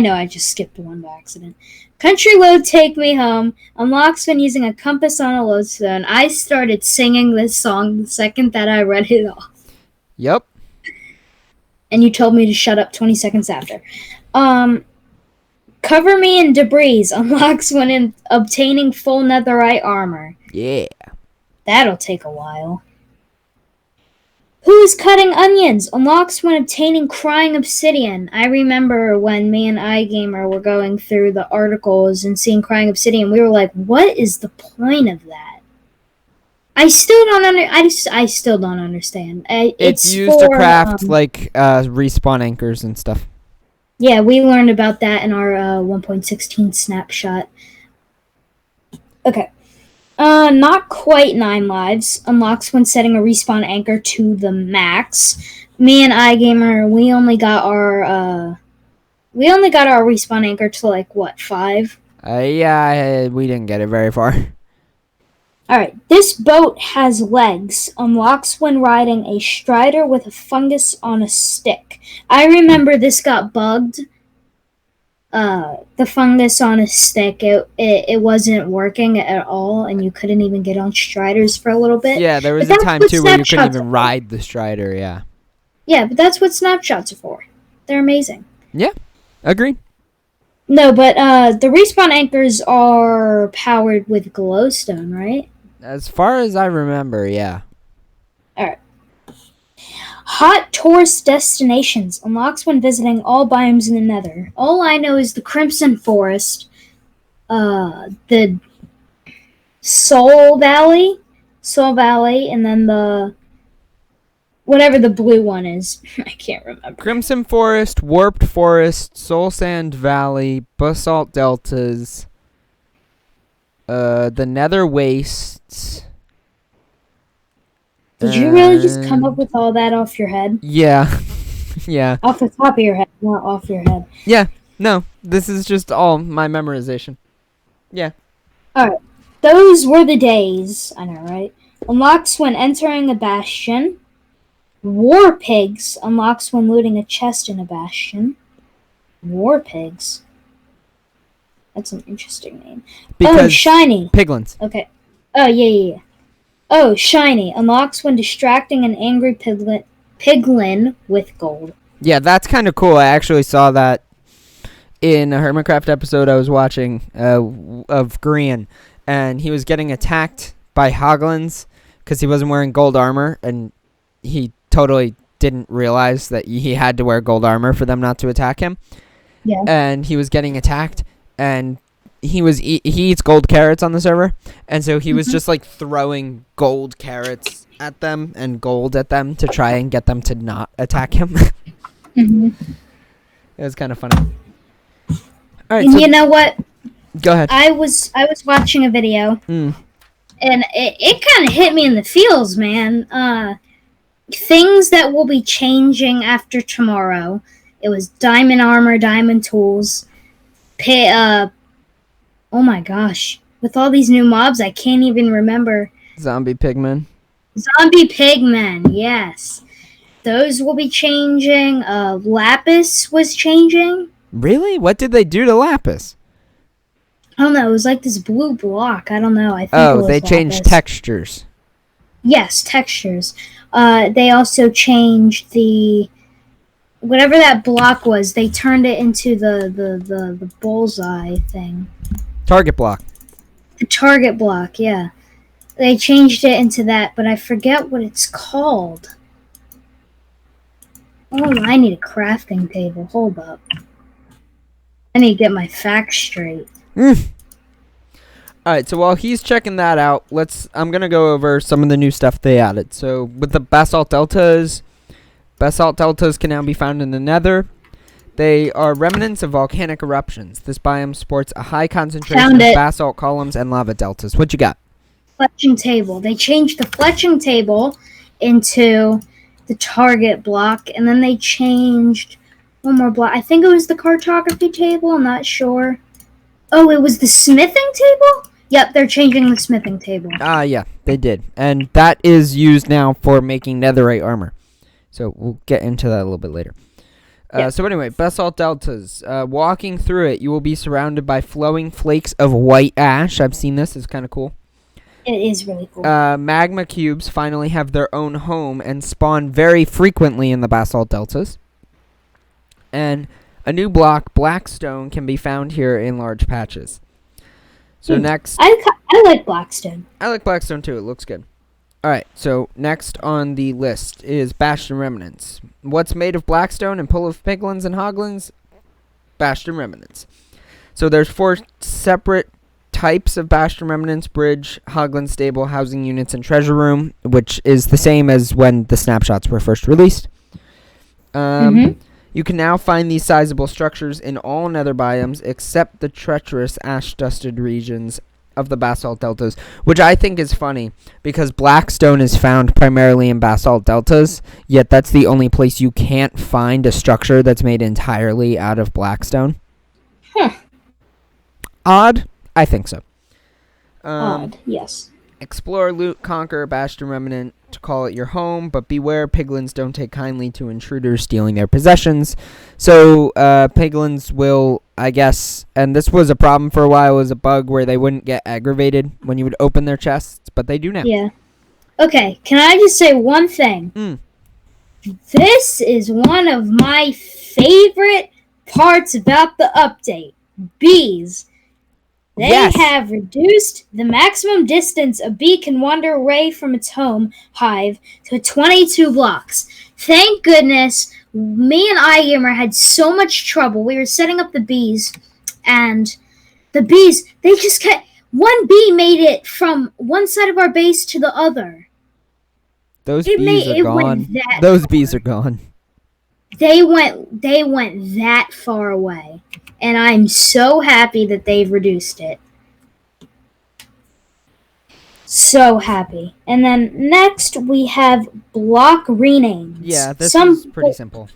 know I just skipped one by accident. Country Load, Take Me Home unlocks when using a compass on a lodestone. I started singing this song the second that I read it off. Yep. And you told me to shut up 20 seconds after. Cover Me in Debris unlocks when obtaining full netherite armor. Yeah. That'll take a while. Who's Cutting Onions unlocks when obtaining Crying Obsidian. I remember when me and iGamer were going through the articles and seeing Crying Obsidian, we were like, what is the point of that? I still don't understand. It's used to craft respawn anchors and stuff. Yeah, we learned about that in our 1.16 snapshot. Okay. Not quite 9 lives. Unlocks when setting a respawn anchor to the max. Me and iGamer, we only got our respawn anchor to 5? Yeah, we didn't get it very far. Alright, this boat has legs. Unlocks when riding a strider with a fungus on a stick. I remember this got bugged. The fungus on a stick, it wasn't working at all, and you couldn't even get on striders for a little bit. Yeah, there was a time too where you couldn't even ride the strider, yeah. Yeah, but that's what snapshots are for. They're amazing. Yeah, agreed. No, but the respawn anchors are powered with glowstone, right? As far as I remember, yeah. Alright. Hot Tourist Destinations unlocks when visiting all biomes in the Nether. All I know is the Crimson Forest, the Soul Valley, and then the whatever the blue one is. I can't remember. Crimson Forest, Warped Forest, Soul Sand Valley, Basalt Deltas, the Nether Wastes. Did you really just come up with all that off your head? Yeah. Yeah. Off the top of your head, not off your head. Yeah. No, this is just all my memorization. Yeah. Alright. Those were the days. I know, right? Unlocks when entering a bastion. War Pigs unlocks when looting a chest in a bastion. War Pigs. That's an interesting name. Because Shiny. Piglins. Okay. Oh, yeah. Oh, Shiny unlocks when distracting an angry piglin with gold. Yeah, that's kind of cool. I actually saw that in a Hermitcraft episode I was watching of Grian, and he was getting attacked by hoglins because he wasn't wearing gold armor, and he totally didn't realize that he had to wear gold armor for them not to attack him. Yeah. And he was getting attacked, and he eats gold carrots on the server, and so he was just throwing gold carrots at them and gold at them to try and get them to not attack him. It was kind of funny. All right, and you know what? Go ahead. I was watching a video, and it kind of hit me in the feels, man. Things that will be changing after tomorrow. It was diamond armor, diamond tools, oh my gosh. With all these new mobs, I can't even remember. Zombie pigmen. Zombie pigmen, yes. Those will be changing. Lapis was changing. Really? What did they do to Lapis? I don't know. It was like this blue block. I don't know. I think it was they changed Lapis. Textures. Yes, textures. They also changed the... Whatever that block was, they turned it into the bullseye thing. Target block. The target block, yeah. They changed it into that, but I forget what it's called. Oh, I need a crafting table. Hold up. I need to get my facts straight. Alright, so while he's checking that out, I'm going to go over some of the new stuff they added. So with the Basalt Deltas can now be found in the Nether. They are remnants of volcanic eruptions. This biome sports a high concentration of basalt columns and lava deltas. What you got? Fletching table. They changed the fletching table into the target block, and then they changed one more block. I think it was the cartography table. I'm not sure. Oh, it was the smithing table? Yep, they're changing the smithing table. Yeah, they did. And that is used now for making netherite armor. So we'll get into that a little bit later. Yeah. So anyway, basalt deltas. Walking through it, you will be surrounded by flowing flakes of white ash. I've seen this. It's kind of cool. It is really cool. Magma cubes finally have their own home and spawn very frequently in the basalt deltas. And a new block, blackstone, can be found here in large patches. So next... I like blackstone. I like blackstone too. It looks good. Alright, so next on the list is Bastion Remnants. What's made of blackstone and pull of piglins and hoglins? Bastion Remnants. So there's 4 separate types of Bastion Remnants: bridge, hoglin stable, housing units, and treasure room, which is the same as when the snapshots were first released. You can now find these sizable structures in all nether biomes except the treacherous ash-dusted regions of the basalt deltas, which I think is funny because blackstone is found primarily in basalt deltas, yet that's the only place you can't find a structure that's made entirely out of blackstone. Odd? I think so. Odd, yes. Explore, loot, conquer, Bastion Remnant to call it your home, but beware, piglins don't take kindly to intruders stealing their possessions. So, piglins will, I guess, and this was a problem for a while, was a bug where they wouldn't get aggravated when you would open their chests, but they do now. Yeah. Okay, can I just say one thing? This is one of my favorite parts about the update. Bees. They have reduced the maximum distance a bee can wander away from its home hive to 22 blocks. Thank goodness, me and iGamer had so much trouble. We were setting up the bees, and the bees, they just kept... One bee made it from one side of our base to the other. Those bees are gone. Those bees are gone. They went that far away. And I'm so happy that they've reduced it. So happy. And then next we have block renames. Yeah, this is pretty simple.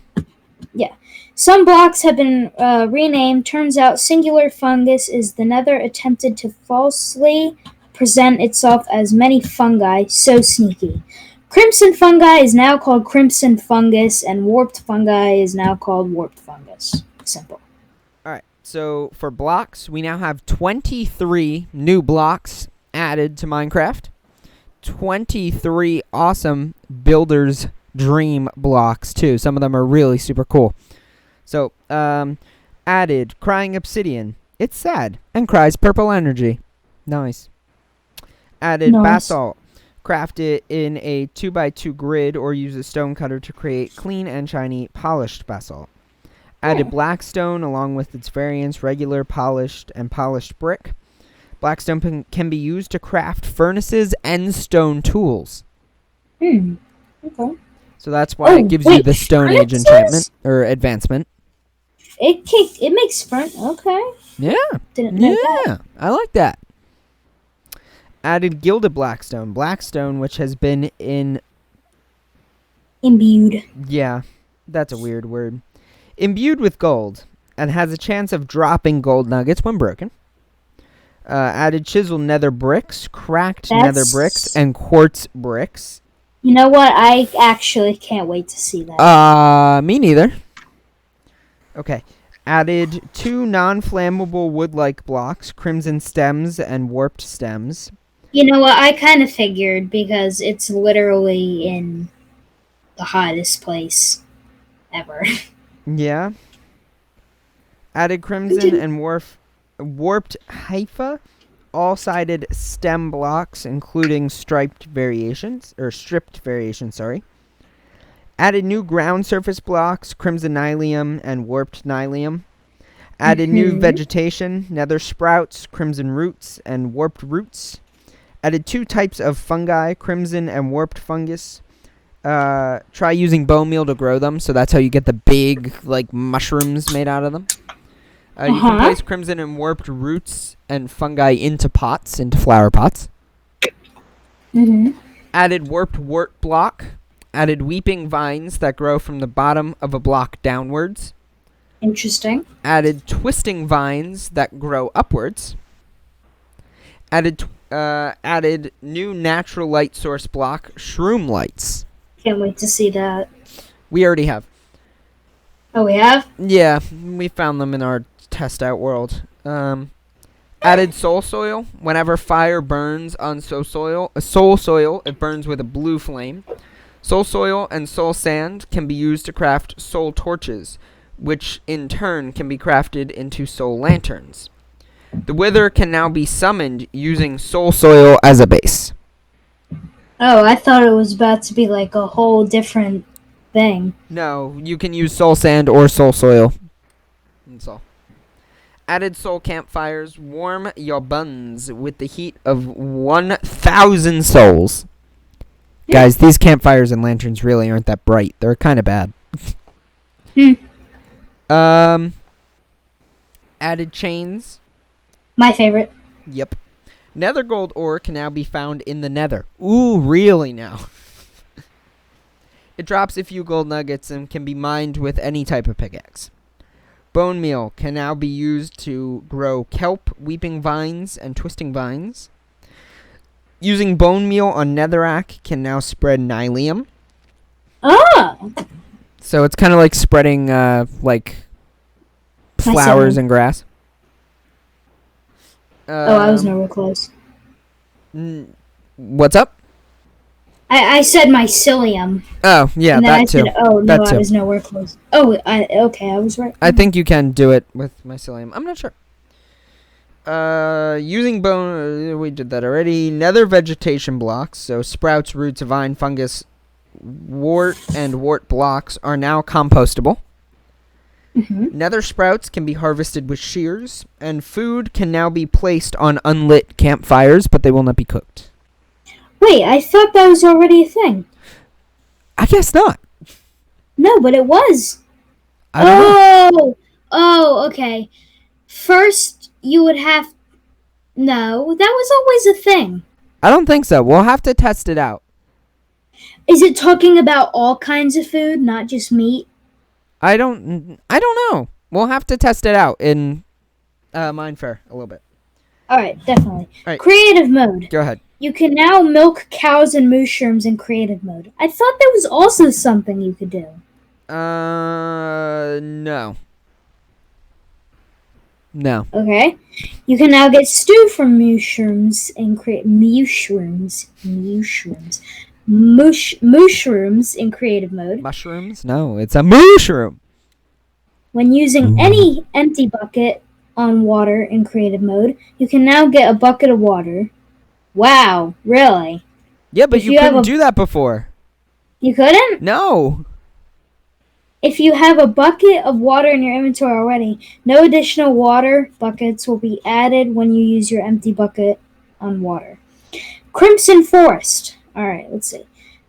Yeah. Some blocks have been renamed. Turns out singular fungus is the nether attempted to falsely present itself as many fungi. So sneaky. Crimson fungi is now called crimson fungus, and warped fungi is now called warped fungus. Simple. So for blocks, we now have 23 new blocks added to Minecraft. 23 awesome builder's dream blocks, too. Some of them are really super cool. So, added crying obsidian. It's sad and cries purple energy. Nice. Added basalt. Craft it in a 2x2 grid or use a stone cutter to create clean and shiny polished basalt. Added blackstone along with its variants, regular, polished, and polished brick. Blackstone can be used to craft furnaces and stone tools. Okay. So that's why it gives you the Stone Age enchantment, or advancement. It makes furnace. Okay. Yeah. Didn't know that. I like that. Added gilded blackstone. Blackstone, which has been imbued. Yeah, that's a weird word. Imbued with gold, and has a chance of dropping gold nuggets when broken. Added chiseled nether bricks, cracked nether bricks, and quartz bricks. You know what? I actually can't wait to see that. Me neither. Okay. Added 2 non-flammable wood-like blocks, crimson stems and warped stems. You know what? I kind of figured, because it's literally in the hottest place ever. Yeah. Added crimson and warped hypha, all-sided stem blocks, including stripped variations. Added new ground surface blocks, crimson nylium and warped nylium. Added new vegetation, nether sprouts, crimson roots, and warped roots. Added 2 types of fungi, crimson and warped fungus. Try using bone meal to grow them, so that's how you get the big, like, mushrooms made out of them. You can place crimson and warped roots and fungi into flower pots. Added warped wart block. Added weeping vines that grow from the bottom of a block downwards. Interesting. Added twisting vines that grow upwards. Added new natural light source block, shroom lights. Can't wait to see that. We already have. Oh, we have? Yeah, we found them in our test out world. Added soul soil. Whenever fire burns on soul soil, it burns with a blue flame. Soul soil and soul sand can be used to craft soul torches, which in turn can be crafted into soul lanterns. The wither can now be summoned using soul soil as a base. Oh, I thought it was about to be like a whole different thing. No, you can use soul sand or soul soil. That's all. Added soul campfires. Warm your buns with the heat of 1,000 souls. Guys, these campfires and lanterns really aren't that bright. They're kind of bad. Added chains. My favorite. Yep. Nether gold ore can now be found in the nether. Ooh, really now. It drops a few gold nuggets and can be mined with any type of pickaxe. Bone meal can now be used to grow kelp, weeping vines, and twisting vines. Using bone meal on netherrack can now spread nylium. Oh! So it's kind of like spreading like flowers and grass. I was nowhere close. What's up? I said mycelium. Oh, yeah, and then that I too. said, oh, no, That too. I was nowhere close. Oh, okay, I was right. I think you can do it with mycelium. I'm not sure. Using bone, we did that already. Nether vegetation blocks, so sprouts, roots, vine, fungus, wart, and wart blocks are now compostable. Nether sprouts can be harvested with shears, and food can now be placed on unlit campfires, but they will not be cooked. Wait, I thought that was already a thing. I guess not. No, but it was. I don't know. Oh, okay. First, you would have... No, that was always a thing. I don't think so. We'll have to test it out. Is it talking about all kinds of food, not just meat? I don't know. We'll have to test it out in Minefaire a little bit. Alright, definitely. All right. Creative mode. Go ahead. You can now milk cows and mushrooms in creative mode. I thought that was also something you could do. No. No. Okay. You can now get stew from mushrooms and create mushrooms in creative mode. Mushrooms? No, it's a mushroom. When using any empty bucket on water in creative mode, you can now get a bucket of water. Wow, really? Yeah, but you couldn't do that before. You couldn't? No. If you have a bucket of water in your inventory already, no additional water buckets will be added when you use your empty bucket on water. Crimson Forest. Alright, let's see.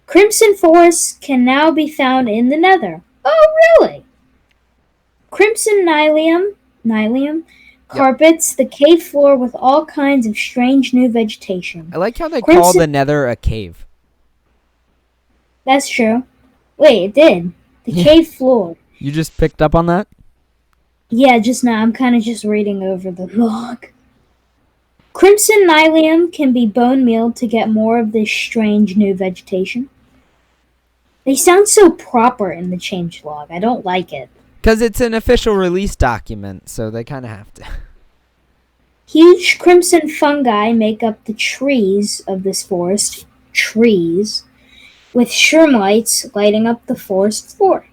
Crimson Forest can now be found in the Nether. Oh, really? Crimson Nylium carpets the cave floor with all kinds of strange new vegetation. I like how they call the Nether a cave. That's true. Wait, it did. The cave floor. You just picked up on that? Yeah, just now. I'm kind of just reading over the log. Crimson Nylium can be bone mealed to get more of this strange new vegetation. They sound so proper in the changelog. I don't like it. Because it's an official release document, so they kind of have to. Huge crimson fungi make up the trees of this forest. Trees. With shroom lights lighting up the forest floor.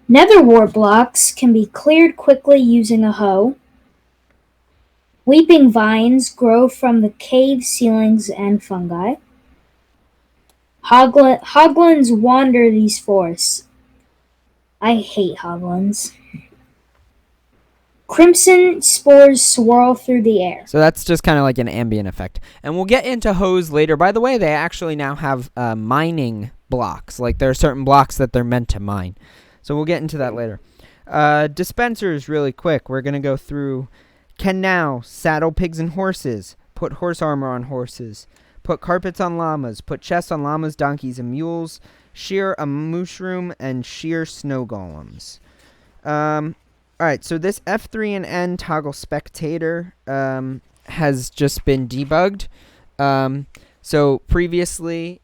Nether wart blocks can be cleared quickly using a hoe. Weeping vines grow from the cave ceilings and fungi. Hoglins wander these forests. I hate hoglins. Crimson spores swirl through the air. So that's just kind of like an ambient effect. And we'll get into hoes later. By the way, they actually now have mining blocks. Like there are certain blocks that they're meant to mine. So we'll get into that later. Dispensers really quick. We're going to go through can now saddle pigs and horses. Put horse armor on horses. Put carpets on llamas. Put chests on llamas, donkeys, and mules. Shear a mushroom and shear snow golems. Alright, so this F3 and N toggle spectator has just been debugged. So previously,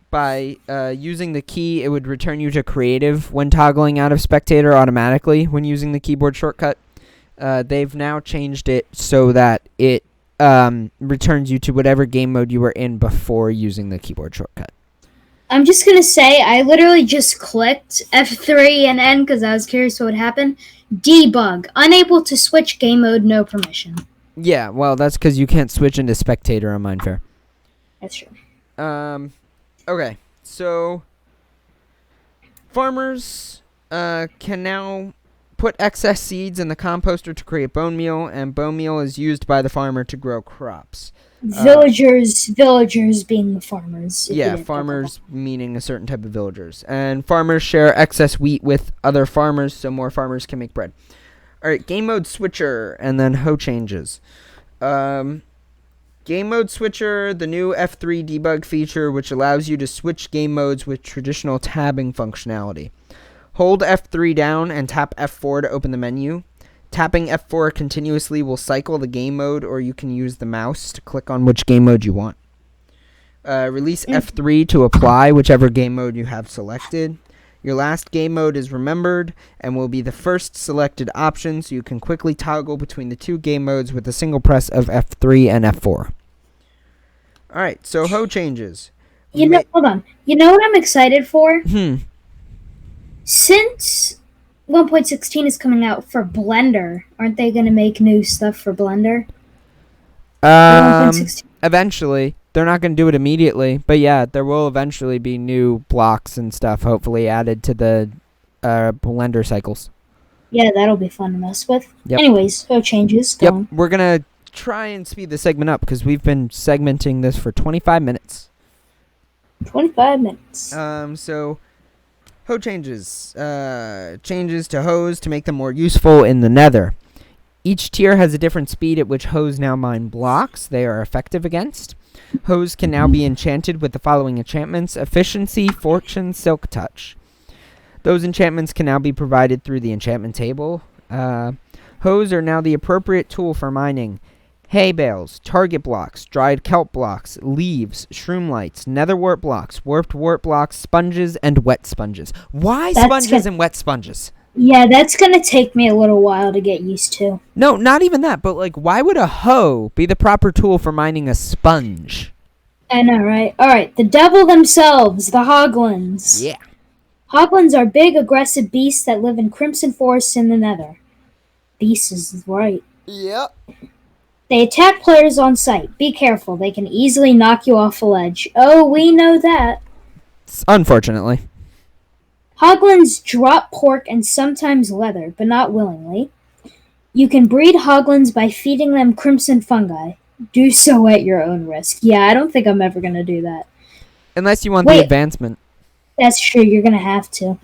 by using the key, it would return you to creative when toggling out of spectator automatically when using the keyboard shortcut. They've now changed it so that it returns you to whatever game mode you were in before using the keyboard shortcut. I'm just going to say, I literally just clicked F3 and N because I was curious what would happen. Debug. Unable to switch game mode, no permission. Yeah, well, that's because you can't switch into spectator on Minefaire. That's true. Okay, so farmers can now put excess seeds in the composter to create bone meal, and bone meal is used by the farmer to grow crops. Villagers being the farmers. Yeah, farmers meaning a certain type of villagers. And farmers share excess wheat with other farmers so more farmers can make bread. Alright, game mode switcher, and then hoe changes. Game mode switcher, the new F3 debug feature, which allows you to switch game modes with traditional tabbing functionality. Hold F3 down and tap F4 to open the menu. Tapping F4 continuously will cycle the game mode, or you can use the mouse to click on which game mode you want. Release F3 to apply whichever game mode you have selected. Your last game mode is remembered and will be the first selected option, so you can quickly toggle between the two game modes with a single press of F3 and F4. Alright, so hoe changes. Hold on. You know what I'm excited for? Since 1.16 is coming out for Blender, aren't they going to make new stuff for Blender? Eventually. They're not going to do it immediately, but yeah, there will eventually be new blocks and stuff hopefully added to the Blender cycles. Yeah, that'll be fun to mess with. Yep. Anyways, hoe changes. Yep, we're going to try and speed the segment up because we've been segmenting this for 25 minutes. 25 minutes. So hoe changes. Changes to hoes to make them more useful in the Nether. Each tier has a different speed at which hoes now mine blocks they are effective against. Hoes can now be enchanted with the following enchantments: Efficiency, Fortune, Silk Touch. Those enchantments can now be provided through the enchantment table. Hoes are now the appropriate tool for mining hay bales, target blocks, dried kelp blocks, leaves, shroom lights, nether wart blocks, warped wart blocks, sponges, and wet sponges. Why sponges and wet sponges? Yeah, that's going to take me a little while to get used to. No, not even that, but like, why would a hoe be the proper tool for mining a sponge? I know, right? Alright, the devil themselves, the hoglins. Yeah. Hoglins are big, aggressive beasts that live in crimson forests in the Nether. Beasts is right. Yep. They attack players on sight. Be careful, they can easily knock you off a ledge. Oh, we know that. Unfortunately. Hoglins drop pork and sometimes leather, but not willingly. You can breed hoglins by feeding them crimson fungi. Do so at your own risk. Yeah, I don't think I'm ever going to do that. Unless you want the advancement. That's true, you're going to have to.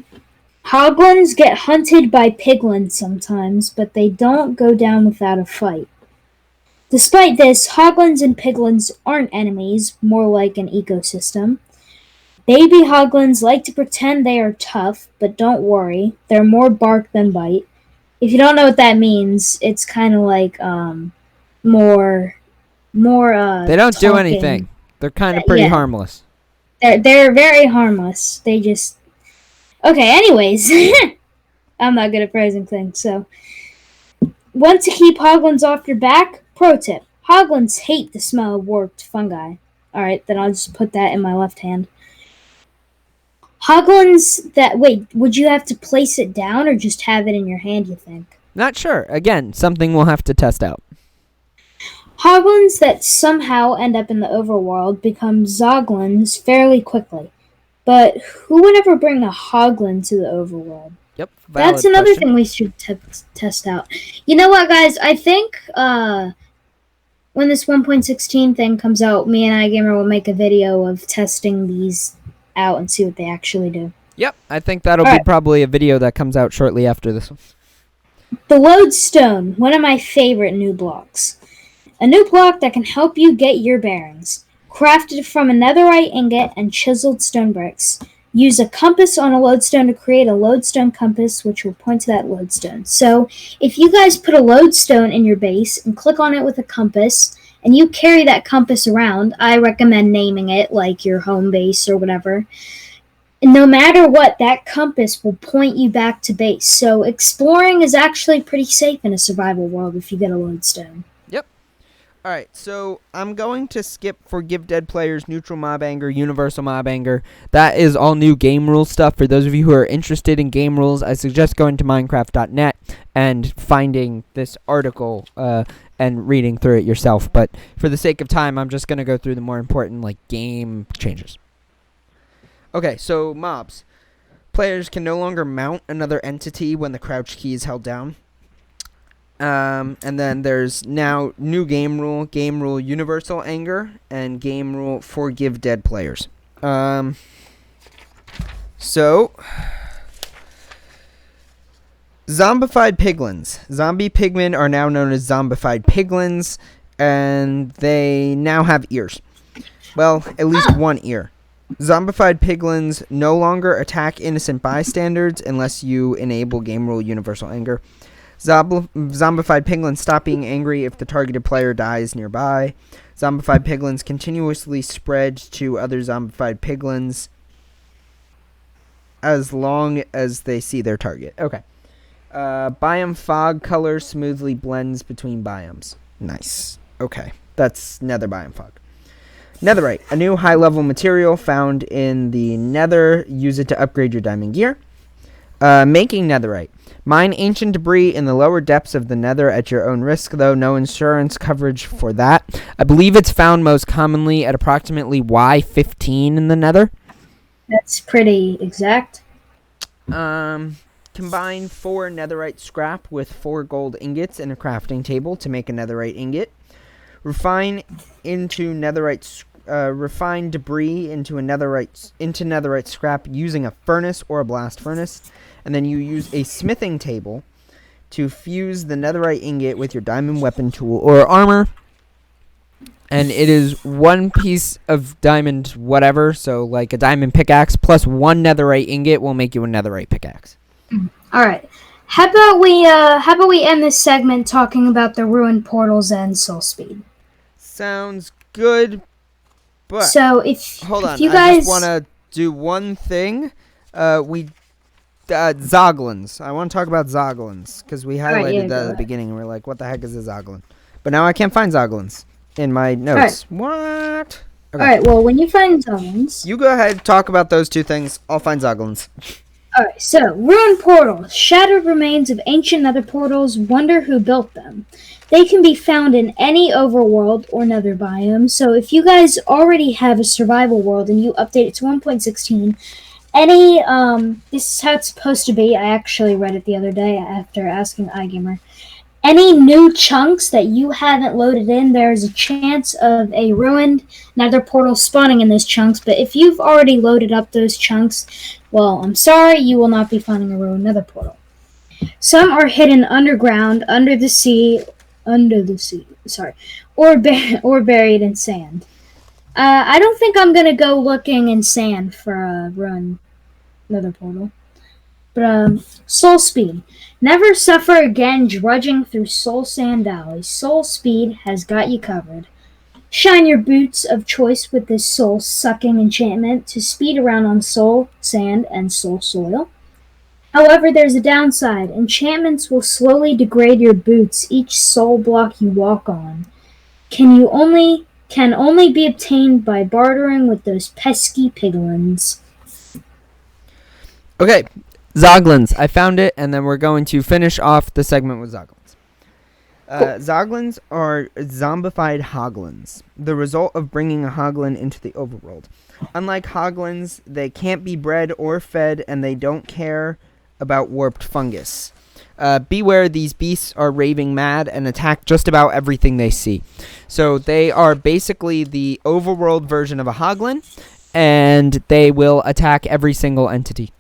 Hoglins get hunted by piglins sometimes, but they don't go down without a fight. Despite this, hoglins and piglins aren't enemies, more like an ecosystem. Baby hoglins like to pretend they are tough, but don't worry, they're more bark than bite. If you don't know what that means, it's kind of like more they don't talking. do anything. They're kind of pretty harmless. They're very harmless. They just okay. Anyways, I'm not good at phrasing things. So, want to keep hoglins off your back? Pro tip: hoglins hate the smell of warped fungi. All right, then I'll just put that in my left hand. Hoglins that would you have to place it down or just have it in your hand, you think? Not sure. Again, something we'll have to test out. Hoglins that somehow end up in the overworld become zoglins fairly quickly. But who would ever bring a hoglin to the overworld? Yep. That's another thing we should test out. You know what, guys? I think when this 1.16 thing comes out, me and iGamer will make a video of testing these out and see what they actually do. Yep, I think that'll be probably a video that comes out shortly after this one. The lodestone, one of my favorite new blocks. A new block that can help you get your bearings. Crafted from a netherite ingot and chiseled stone bricks. Use a compass on a lodestone to create a lodestone compass, which will point to that lodestone. So if you guys put a lodestone in your base and click on it with a compass, and you carry that compass around, I recommend naming it like your home base or whatever. And no matter what, that compass will point you back to base. So exploring is actually pretty safe in a survival world if you get a lodestone. Yep. All right, so I'm going to skip Forgive Dead Players, Neutral Mob Anger, Universal Mob Anger. That is all new game rule stuff. For those of you who are interested in game rules, I suggest going to Minecraft.net and finding this article and reading through it yourself. But for the sake of time, I'm just going to go through the more important game changes. Okay, so mobs. Players can no longer mount another entity when the crouch key is held down. And then there's now new game rule Universal Anger, and game rule Forgive Dead Players. So zombified piglins. Zombie pigmen are now known as zombified piglins, and they now have ears. Well, at least one ear. Zombified piglins no longer attack innocent bystanders unless you enable game rule Universal Anger. Zombified piglins stop being angry if the targeted player dies nearby. Zombified piglins continuously spread to other zombified piglins as long as they see their target. Okay. Biome fog color smoothly blends between biomes. Nice. Okay. That's Nether biome fog. Netherite, a new high-level material found in the Nether. Use it to upgrade your diamond gear. Making Netherite. Mine ancient debris in the lower depths of the Nether at your own risk, though no insurance coverage for that. I believe it's found most commonly at approximately Y15 in the Nether. That's pretty exact. Combine 4 Netherite scrap with 4 gold ingots in a crafting table to make a Netherite ingot. Refine debris into netherite scrap using a furnace or a blast furnace, and then you use a smithing table to fuse the netherite ingot with your diamond weapon tool or armor. And it is 1 piece of diamond whatever, so like a diamond pickaxe plus 1 netherite ingot will make you a netherite pickaxe. All right. How about we end this segment talking about the ruined portals and soul speed? Sounds good. But so hold on, you I guys just want to do one thing. Zoglins. I want to talk about Zoglins because we highlighted that at the beginning, and we're like, "What the heck is a Zoglin?" But now I can't find Zoglins in my notes. All right. What? Okay. All right. Well, when you find Zoglins, you go ahead, talk about those 2 things. I'll find Zoglins. All right. So, ruined portals, shattered remains of ancient nether portals. Wonder who built them. They can be found in any overworld or nether biome. So if you guys already have a survival world and you update it to 1.16, this is how it's supposed to be. I actually read it the other day after asking iGamer. Any new chunks that you haven't loaded in, there's a chance of a ruined nether portal spawning in those chunks. But if you've already loaded up those chunks, well, I'm sorry, you will not be finding a ruined nether portal. Some are hidden underground, under the sea, or buried in sand. I don't think I'm gonna go looking in sand for a ruined nether portal. But soul speed. Never suffer again drudging through soul sand alleys. Soul speed has got you covered. Shine your boots of choice with this soul sucking enchantment to speed around on soul sand and soul soil. However, there's a downside. Enchantments will slowly degrade your boots each soul block you walk on. Can only be obtained by bartering with those pesky piglins. Okay, Zoglins. I found it, and then we're going to finish off the segment with Zoglins. Zoglins are zombified hoglins, the result of bringing a hoglin into the overworld. Unlike hoglins, they can't be bred or fed, and they don't care about warped fungus. Beware, these beasts are raving mad and attack just about everything they see. So they are basically the overworld version of a hoglin, and they will attack every single entity.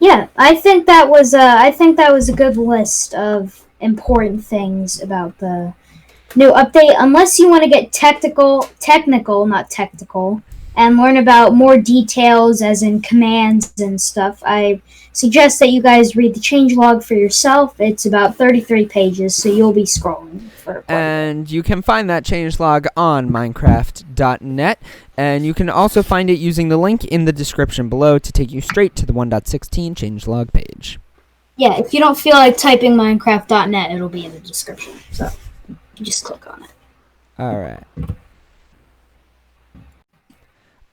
Yeah, I think that was a good list of important things about the new update. Unless you want to get technical, not tactical. and learn about more details, as in commands and stuff, I suggest that you guys read the changelog for yourself. It's about 33 pages, so you'll be scrolling for quite a bit. And you can find that changelog on Minecraft.net, and you can also find it using the link in the description below to take you straight to the 1.16 changelog page. Yeah, if you don't feel like typing Minecraft.net, it'll be in the description, so you just click on it.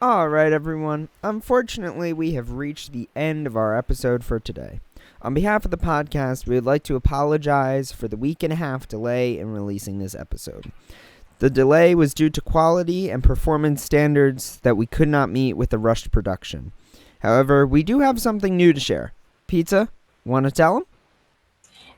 Alright, everyone. Unfortunately, we have reached the end of our episode for today. On behalf of the podcast, we would like to apologize for the week-and-a-half delay in releasing this episode. The delay was due to quality and performance standards that we could not meet with the rushed production. However, we do have something new to share. Pizza, want to tell them?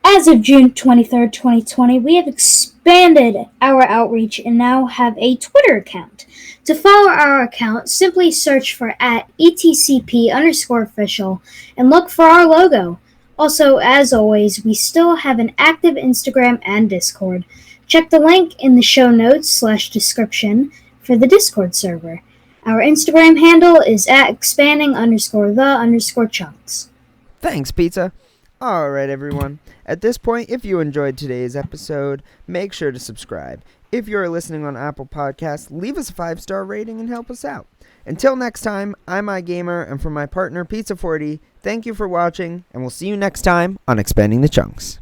As of June 23rd, 2020, we have expanded our outreach and now have a Twitter account. To follow our account, simply search for @ETCP_official and look for our logo. Also, as always, we still have an active Instagram and Discord. Check the link in the show notes/description for the Discord server. Our Instagram handle is @expanding_the_chunks. Thanks, Pizza. Alright, everyone. At this point, if you enjoyed today's episode, make sure to subscribe. If you're listening on Apple Podcasts, leave us a 5-star rating and help us out. Until next time, I'm iGamer, and for my partner Pizza40, thank you for watching, and we'll see you next time on Expanding the Chunks.